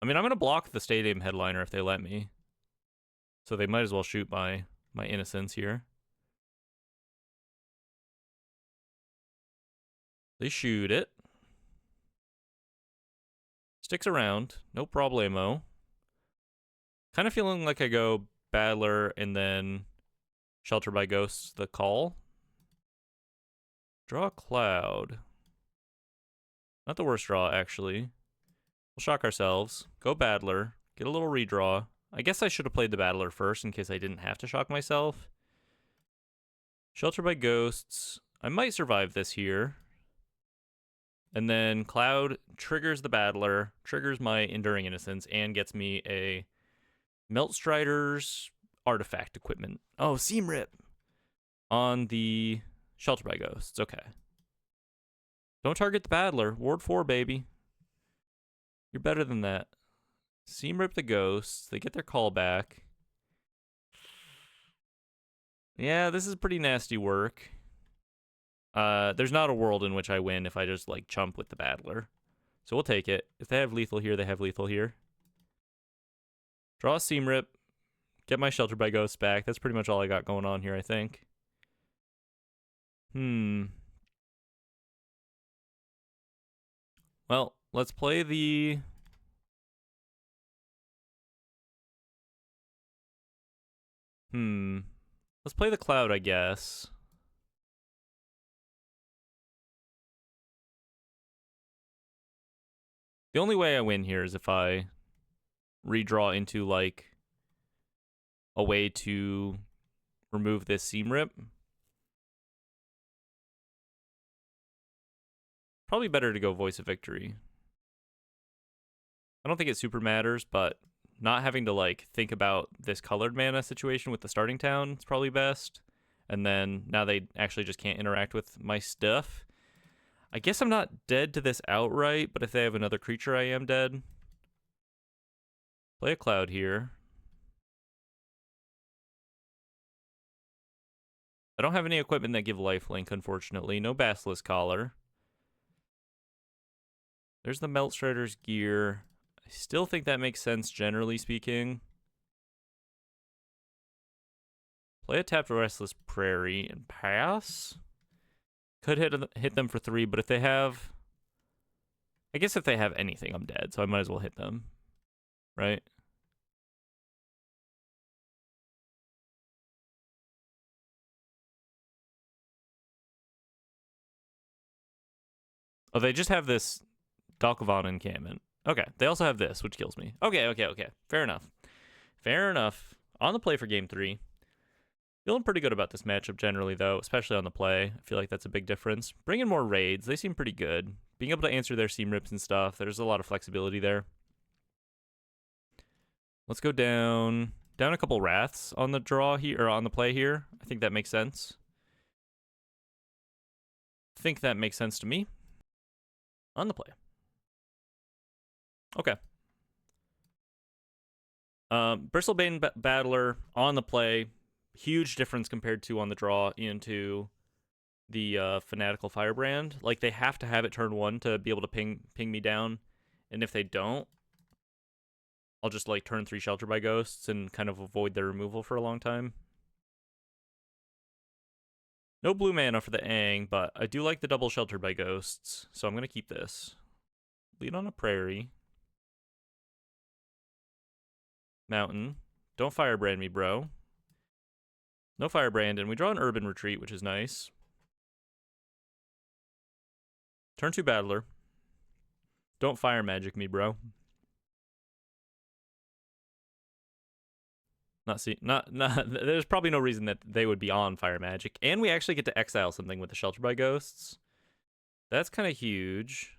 I mean, I'm going to block the Stadium Headliner if they let me. So they might as well shoot my Innocence here. They shoot it. Sticks around. No problemo. Kind of feeling like I go Battler and then Shelter by Ghosts the call. Draw a Cloud. Not the worst draw, actually. We'll shock ourselves. Go Battler. Get a little redraw. I guess I should have played the Battler first in case I didn't have to shock myself. Shelter by Ghosts. I might survive this here. And then Cloud triggers the Battler, triggers my Enduring Innocence, and gets me a Meltstrider's artifact equipment. Oh, Seam Rip! On the Shelter by Ghosts. Okay. Don't target the Battler. Ward 4, baby. You're better than that. Seam Rip the Ghosts. They get their call back. Yeah, this is pretty nasty work. There's not a world in which I win if I just, like, chump with the Battler. So we'll take it. If they have lethal here, they have lethal here. Draw a Seam Rip. Get my Shelter by Ghosts back. That's pretty much all I got going on here, I think. Well, let's play the... Let's play the Cloud, I guess. The only way I win here is if I redraw into, like, a way to remove this Seam Rip. Probably better to go Voice of Victory. I don't think it super matters, but not having to, like, think about this colored mana situation with the starting town is probably best. And then now they actually just can't interact with my stuff. I guess I'm not dead to this outright, but if they have another creature, I am dead. Play a Cloud here. I don't have any equipment that give lifelink, unfortunately. No Basilisk Collar. There's the Meltstrider's gear. I still think that makes sense, generally speaking. Play a tapped Restless Prairie and pass. Could hit them for 3, but if they have... I guess if they have anything, I'm dead, so I might as well hit them. Right? Oh, they just have this Dalkavan encampment. Okay, they also have this, which kills me. Okay. Fair enough. Fair enough. On the play for Game 3. Feeling pretty good about this matchup generally, though, especially on the play. I feel like that's a big difference. Bring in more raids. They seem pretty good. Being able to answer their Seam Rips and stuff, there's a lot of flexibility there. Let's go down a couple Wraths on the draw here, or on the play here. I think that makes sense. I think that makes sense to me. On the play. Okay. Bristlebane Battler on the play. Huge difference compared to on the draw into the Fanatical Firebrand. Like, they have to have it turn 1 to be able to ping me down. And if they don't, I'll just, like, turn 3 Shelter by Ghosts and kind of avoid their removal for a long time. No blue mana for the Ang, but I do like the double Shelter by Ghosts, so I'm going to keep this. Lead on a Prairie. Mountain. Don't Firebrand me, bro. No Firebrand, and we draw an Urban Retreat, which is nice. Turn 2 Battler. Don't Fire Magic me, bro. There's probably no reason that they would be on Fire Magic. And we actually get to exile something with the Shelter by Ghosts. That's kind of huge.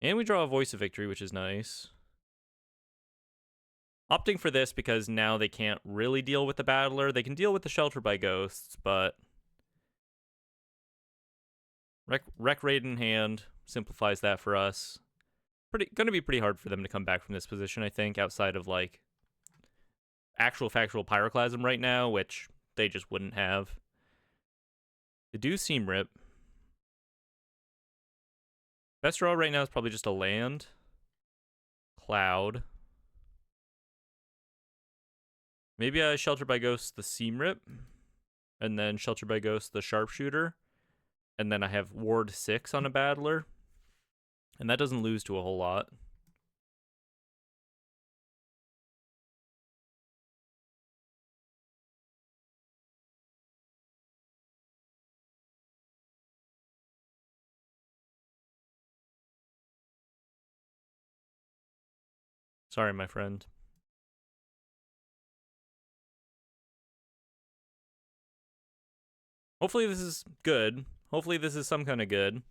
And we draw a Voice of Victory, which is nice. Opting for this because now they can't really deal with the Battler. They can deal with the Shelter by Ghosts, but... Wreck Raid in hand simplifies that for us. Gonna be pretty hard for them to come back from this position, I think, outside of, like, actual factual Pyroclasm right now, which they just wouldn't have. They do Seam Rip. Best draw right now is probably just a land. Cloud. Maybe I Shelter by Ghost the Seam Rip. And then Shelter by Ghost the Sharpshooter. And then I have Ward 6 on a Battler. And that doesn't lose to a whole lot. Sorry, my friend. Hopefully this is good. Hopefully this is some kind of good.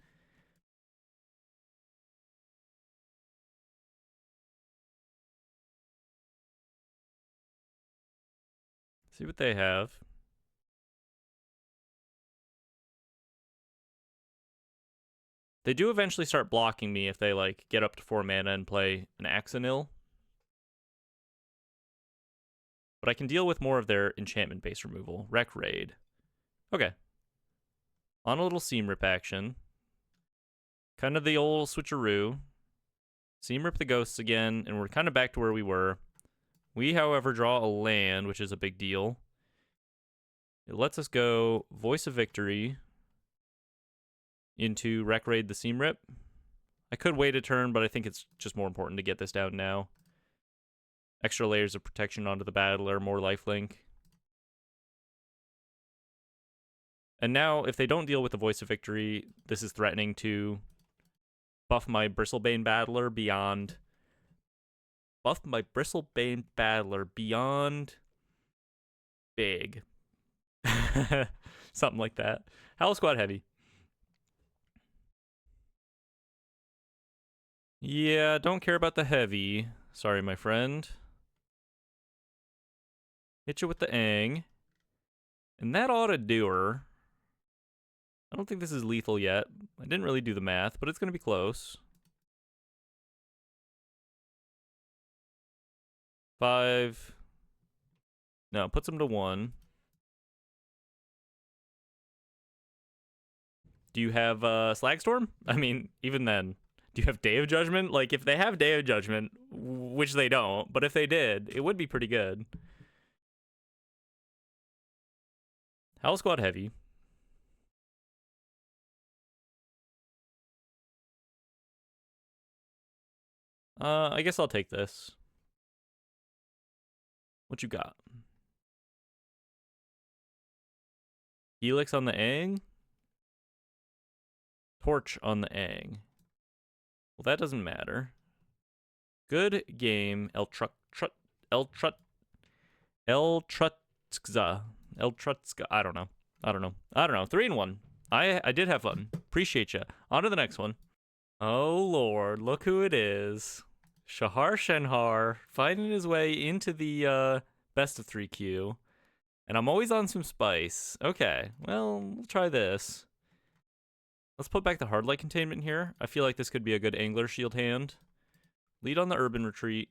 See what they have. They do eventually start blocking me if they, like, get up to 4 mana and play an Axonil. But I can deal with more of their enchantment-based removal. Wreck Raid. Okay. On a little Seam Rip action. Kind of the old switcheroo. Seam Rip the Ghosts again, and we're kind of back to where we were. We, however, draw a land, which is a big deal. It lets us go Voice of Victory into Wreck Raid the Seam Rip. I could wait a turn, but I think it's just more important to get this down now. Extra layers of protection onto the battler, more lifelink. And now, if they don't deal with the Voice of Victory, this is threatening to buff my Bristlebane Battler beyond... Buff my Bristlebane Battler beyond... big. Something like that. Howl Squad Heavy. Yeah, don't care about the heavy. Sorry, my friend. Hit you with the Ang. And that ought to do her. I don't think this is lethal yet. I didn't really do the math, but it's going to be close. 5. No, puts him to 1. Do you have Slagstorm? I mean, even then. Do you have Day of Judgment? Like, if they have Day of Judgment, which they don't, but if they did, it would be pretty good. Howl Squad Heavy. I guess I'll take this. What you got? Helix on the Aang? Torch on the Aang. Well, that doesn't matter. Good game, Eltrutzka. I don't know. 3-1. I did have fun. Appreciate you. On to the next one. Oh, Lord. Look who it is. Shahar Shenhar finding his way into the best of 3 queue. And I'm always on some spice. Okay, well, we'll try this. Let's put back the Hardlight Containment here. I feel like this could be a good Angler Shield hand. Lead on the Urban Retreat.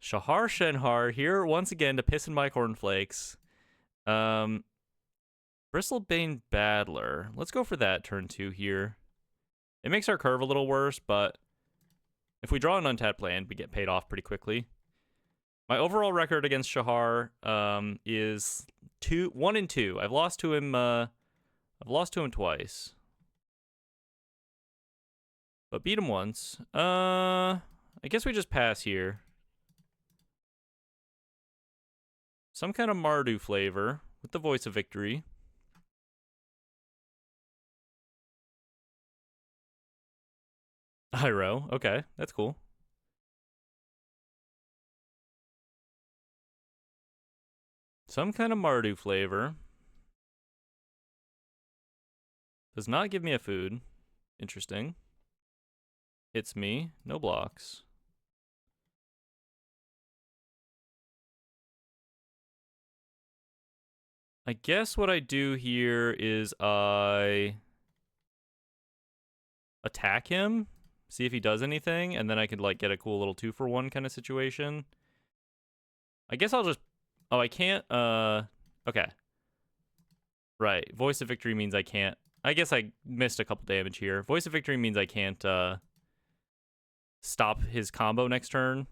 Shahar Shenhar here once again to piss in my cornflakes. Bristlebane Battler. Let's go for that turn 2 here. It makes our curve a little worse, but if we draw an untapped land, we get paid off pretty quickly. My overall record against Shahar is 1-2. I've lost to him twice, but beat him once. I guess we just pass here. Some kind of Mardu flavor with the Voice of Victory. Hyro, okay, that's cool. Some kind of Mardu flavor. Does not give me a food. Interesting. Hits me. No blocks. I guess what I do here is I attack him, see if he does anything, and then I could like get a cool little 2-for-1 kind of situation. I guess I'll just... Oh, I can't... Okay. Right. Voice of Victory means I can't... I guess I missed a couple damage here. Voice of Victory means I can't stop his combo next turn.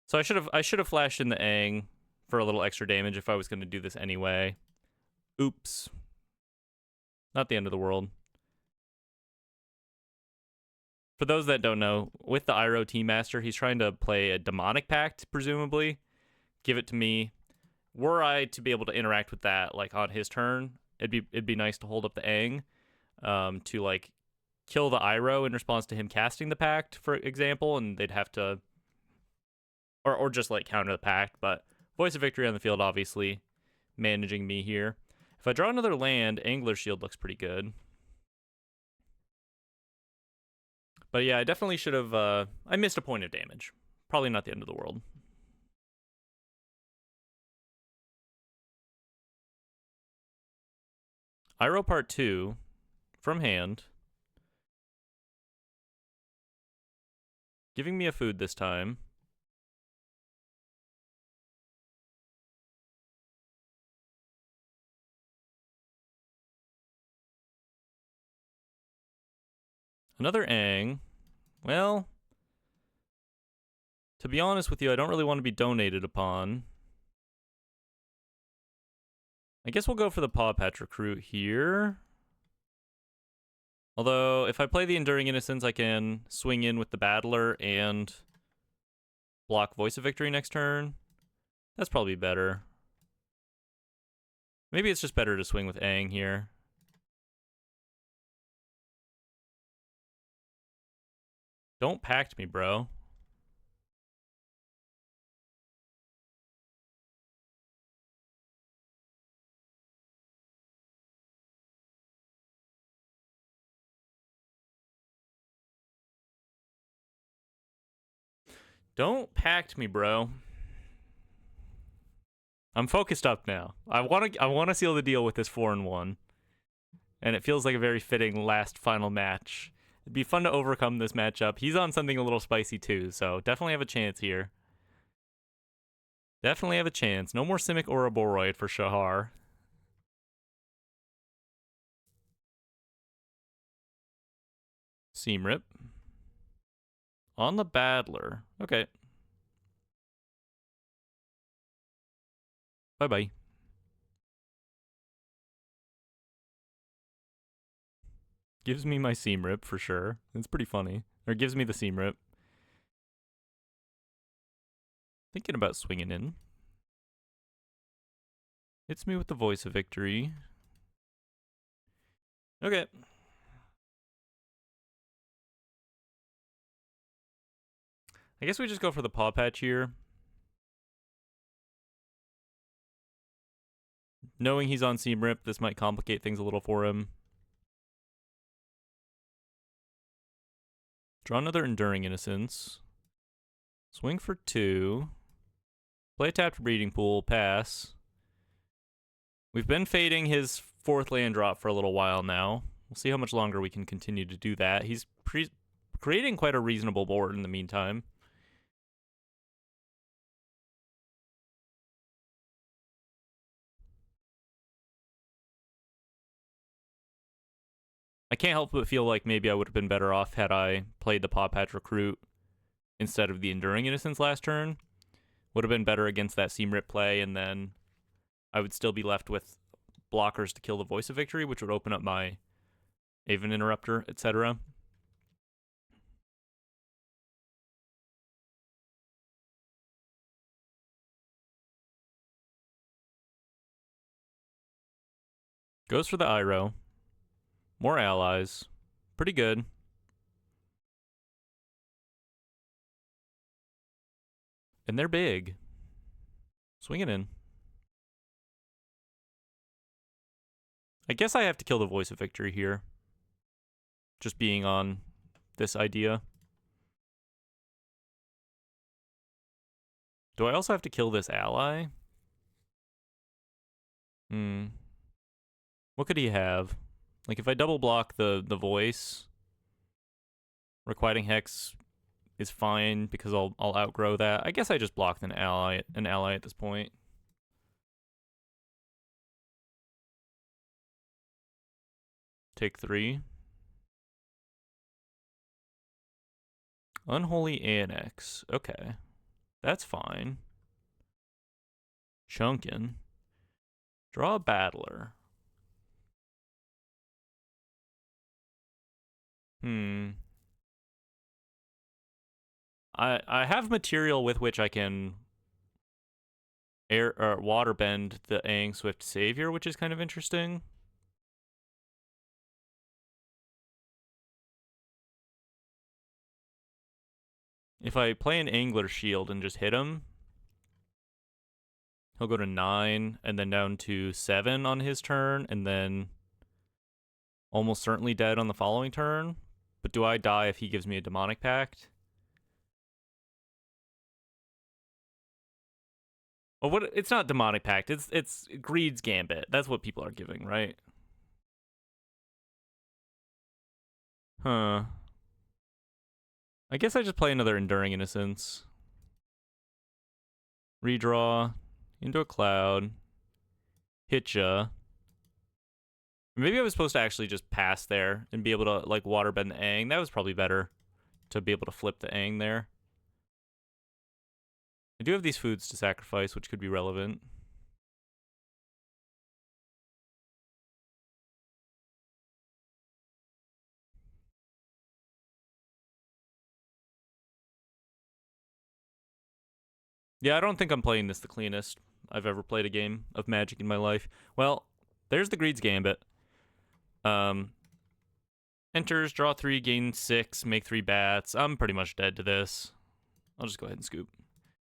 So I should have flashed in the Aang for a little extra damage if I was going to do this anyway. Oops. Not the end of the world. For those that don't know, with the Iroh Team Master, he's trying to play a Demonic Pact, presumably. Give it to me. Were I to be able to interact with that, like, on his turn, it'd be nice to hold up the Aang, to, like, kill the Iroh in response to him casting the Pact, for example, and they'd have to, or just like counter the Pact. But Voice of Victory on the field, obviously managing me here. If I draw another land, Angler Shield looks pretty good. But yeah, I definitely should have, I missed a point of damage. Probably not the end of the world. Iroh Part 2 from hand. Giving me a food this time. Another Aang. Well, to be honest with you, I don't really want to be donated upon. I guess we'll go for the Paw Patch Recruit here. Although, if I play the Enduring Innocence, I can swing in with the Battler and block Voice of Victory next turn. That's probably better. Maybe it's just better to swing with Aang here. Don't pact me, bro. Don't pact me, bro. I'm focused up now. I want to seal the deal with this 4-1. And it feels like a very fitting last final match. It'd be fun to overcome this matchup. He's on something a little spicy too, so definitely have a chance here. Definitely have a chance. No more Simic or a Boroid for Shahar. Seam Rip. On the Battler. Okay. Bye-bye. Gives me my Seam Rip for sure. It's pretty funny. Or gives me the Seam Rip. Thinking about swinging in. Hits me with the Voice of Victory. Okay. I guess we just go for the Paw Patch here. Knowing he's on Seam Rip, this might complicate things a little for him. Draw another Enduring Innocence. Swing for 2. Play a tapped Breeding Pool, pass. We've been fading his 4th land drop for a little while now. We'll see how much longer we can continue to do that. He's creating quite a reasonable board in the meantime. I can't help but feel like maybe I would have been better off had I played the Paw Patch Recruit instead of the Enduring Innocence last turn. Would have been better against that Seam Rip play, and then I would still be left with blockers to kill the Voice of Victory, which would open up my Aven Interrupter, etc. Goes for the Iroh. More allies. Pretty good. And they're big. Swing it in. I guess I have to kill the Voice of Victory here. Just being on this idea. Do I also have to kill this ally? What could he have? Like, if I double block the Voice, Requiting Hex is fine because I'll outgrow that. I guess I just blocked an ally at this point. Take 3. Unholy Annex. Okay. That's fine. Chunkin. Draw a Battler. I have material with which I can water bend the Aang Swift Savior, which is kind of interesting. If I play an Angler Shield and just hit him, he'll go to 9 and then down to 7 on his turn, and then almost certainly dead on the following turn. But do I die if he gives me a Demonic Pact? Well, what? It's not Demonic Pact. It's Greed's Gambit. That's what people are giving, right? Huh. I guess I just play another Enduring Innocence. Redraw into a cloud. Hitcha. Maybe I was supposed to actually just pass there and be able to like waterbend the Aang. That was probably better to be able to flip the Aang there. I do have these foods to sacrifice, which could be relevant. Yeah, I don't think I'm playing this the cleanest I've ever played a game of Magic in my life. Well, there's the Greed's Gambit. Enters, draw 3, gain 6, make 3 bats. I'm pretty much dead to this. I'll just go ahead and scoop.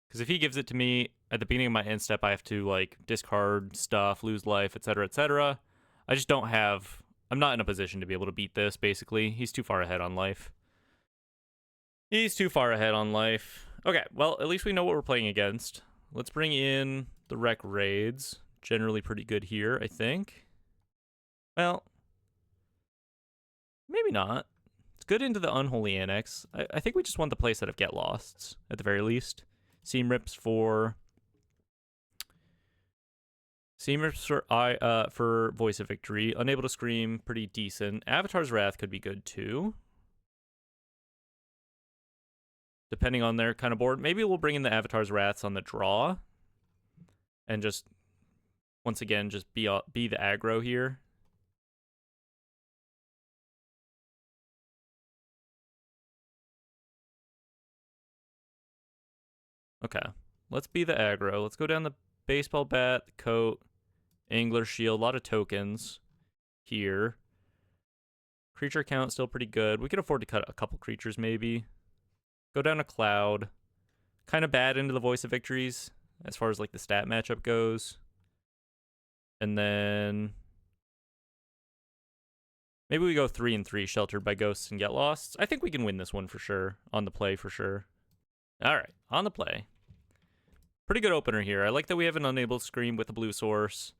Because if he gives it to me at the beginning of my end step, I have to like discard stuff, lose life, etc., etc. I just don't have. I'm not in a position to be able to beat this. Basically, he's too far ahead on life. He's too far ahead on life. Okay, well, at least we know what we're playing against. Let's bring in the Rec Raids. Generally pretty good here, I think. Well, maybe not. It's good into the Unholy Annex. I think we just want the playset of Get Losts, at the very least. Seam Rips for Voice of Victory. Unable to Scream, pretty decent. Avatar's Wrath could be good too, depending on their kind of board. Maybe we'll bring in the Avatar's Wraths on the draw, and just once again just be the aggro here. Okay, let's be the aggro. Let's go down the baseball bat, the coat, angler shield, a lot of tokens here. Creature count still pretty good. We could afford to cut a couple creatures maybe. Go down a cloud. Kind of bad into the Voice of Victories as far as like the stat matchup goes. And then maybe we go 3 and 3, sheltered by ghosts and get lost. I think we can win this one for sure. On the play for sure. All right, on the play. Pretty good opener here. I like that we have an Unable Scream with a blue source.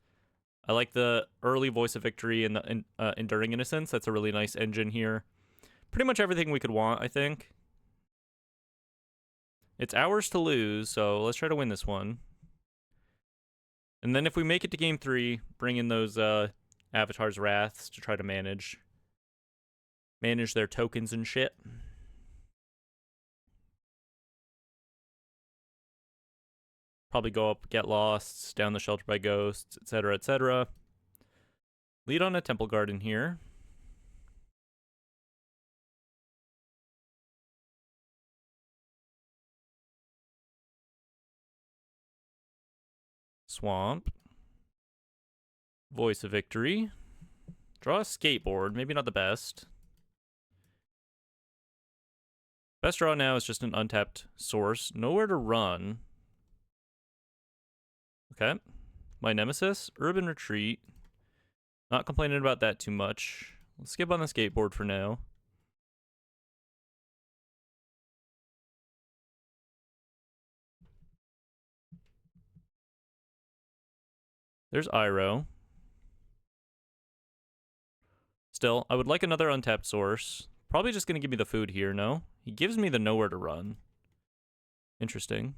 I like the early Voice of Victory and the Enduring Innocence. That's a really nice engine here. Pretty much everything we could want, I think. It's ours to lose, so let's try to win this one. And then if we make it to game 3, bring in those Avatar's Wraths to try to manage their tokens and shit. Probably go up, get lost, down the shelter by ghosts, etc., etc. Lead on a Temple Garden here. Swamp. Voice of Victory. Draw a skateboard. Maybe not the best. Best draw now is just an untapped source. Nowhere to run. Okay. My Nemesis. Urban Retreat. Not complaining about that too much. Let's skip on the skateboard for now. There's Iroh. Still, I would like another untapped source. Probably just going to give me the food here, no? He gives me the nowhere to run. Interesting.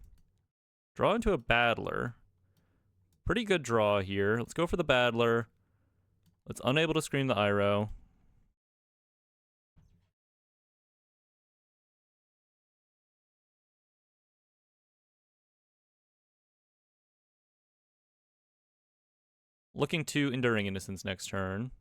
Draw into a Battler. Pretty good draw here. Let's go for the Battler. Let's Unable to Scream the Iroh. Looking to Enduring Innocence next turn.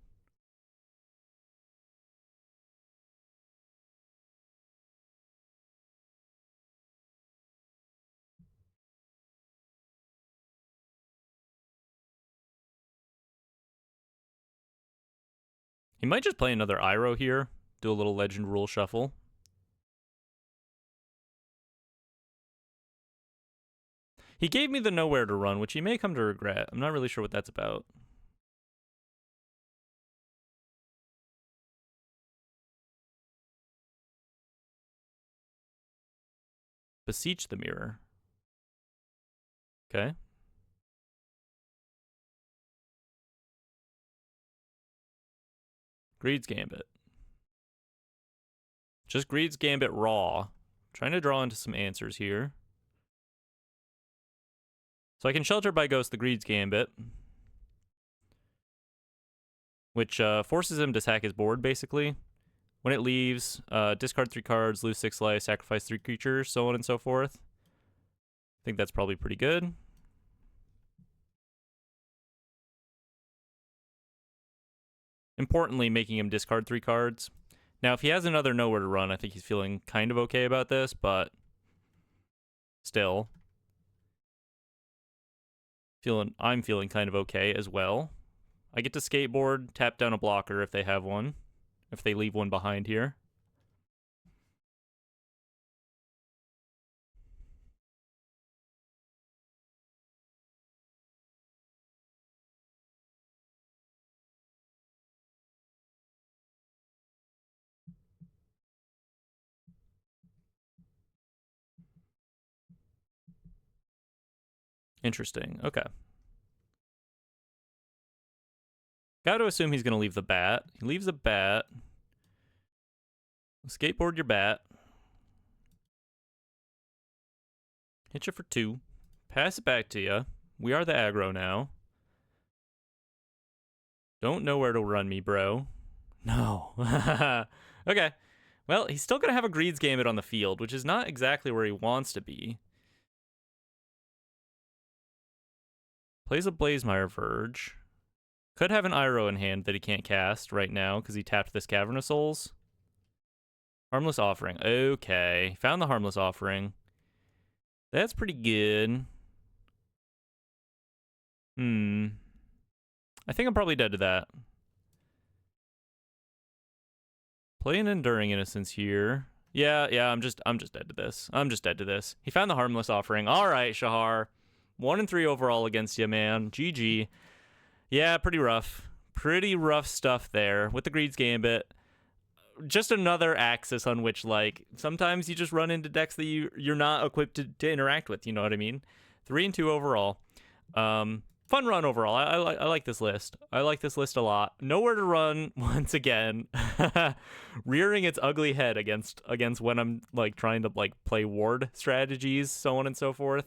He might just play another Iroh here. Do a little Legend Rule shuffle. He gave me the nowhere to run, which he may come to regret. I'm not really sure what that's about. Beseech the mirror. Okay. Greed's Gambit. Just Greed's Gambit raw. Trying to draw into some answers here. So I can Shelter by Ghost the Greed's Gambit, which forces him to sack his board, basically. When it leaves, discard 3 cards, lose 6 life, sacrifice 3 creatures, so on and so forth. I think that's probably pretty good. Importantly, making him discard 3 cards. Now, if he has another nowhere to run, I think he's feeling kind of okay about this, but still. I'm feeling kind of okay as well. I get to skateboard, tap down a blocker if they have one, if they leave one behind here. Interesting. Okay. Got to assume he's going to leave the bat. He leaves a bat. Skateboard your bat. Hit you for 2. Pass it back to you. We are the aggro now. Don't know where to run me, bro. No. Okay. Well, he's still going to have a Greed's Gambit on the field, which is not exactly where he wants to be. Plays a Blazemire Verge. Could have an Iroh in hand that he can't cast right now because he tapped this Cavern of Souls. Harmless Offering. Okay. Found the Harmless Offering. That's pretty good. I think I'm probably dead to that. Play an Enduring Innocence here. Yeah, I'm just dead to this. I'm just dead to this. He found the Harmless Offering. All right, Shahar. 1-3 overall against you, man. GG. Yeah, pretty rough. Pretty rough stuff there with the Greed's Gambit. Just another axis on which, like, sometimes you just run into decks that you're not equipped to interact with. You know what I mean? 3-2 overall. Fun run overall. I like this list. I like this list a lot. Nowhere to run once again. Rearing its ugly head against when I'm like trying to like play ward strategies, so on and so forth.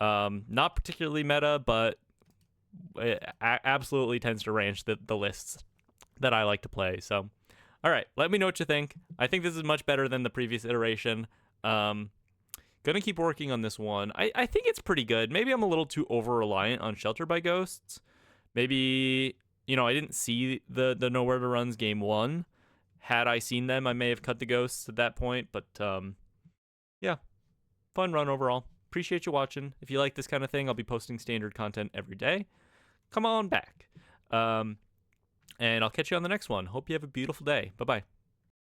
Not particularly meta, but it absolutely tends to range the lists that I like to play. So, all right, let me know what you think. I think this is much better than the previous iteration. Gonna keep working on this one. I think it's pretty good. Maybe I'm a little too over-reliant on Shelter by Ghosts. Maybe, you know, I didn't see the Nowhere to Runs game 1. Had I seen them, I may have cut the Ghosts at that point. But, yeah, fun run overall. Appreciate you watching. If you like this kind of thing, I'll be posting standard content every day. Come on back. And I'll catch you on the next one. Hope you have a beautiful day. Bye-bye.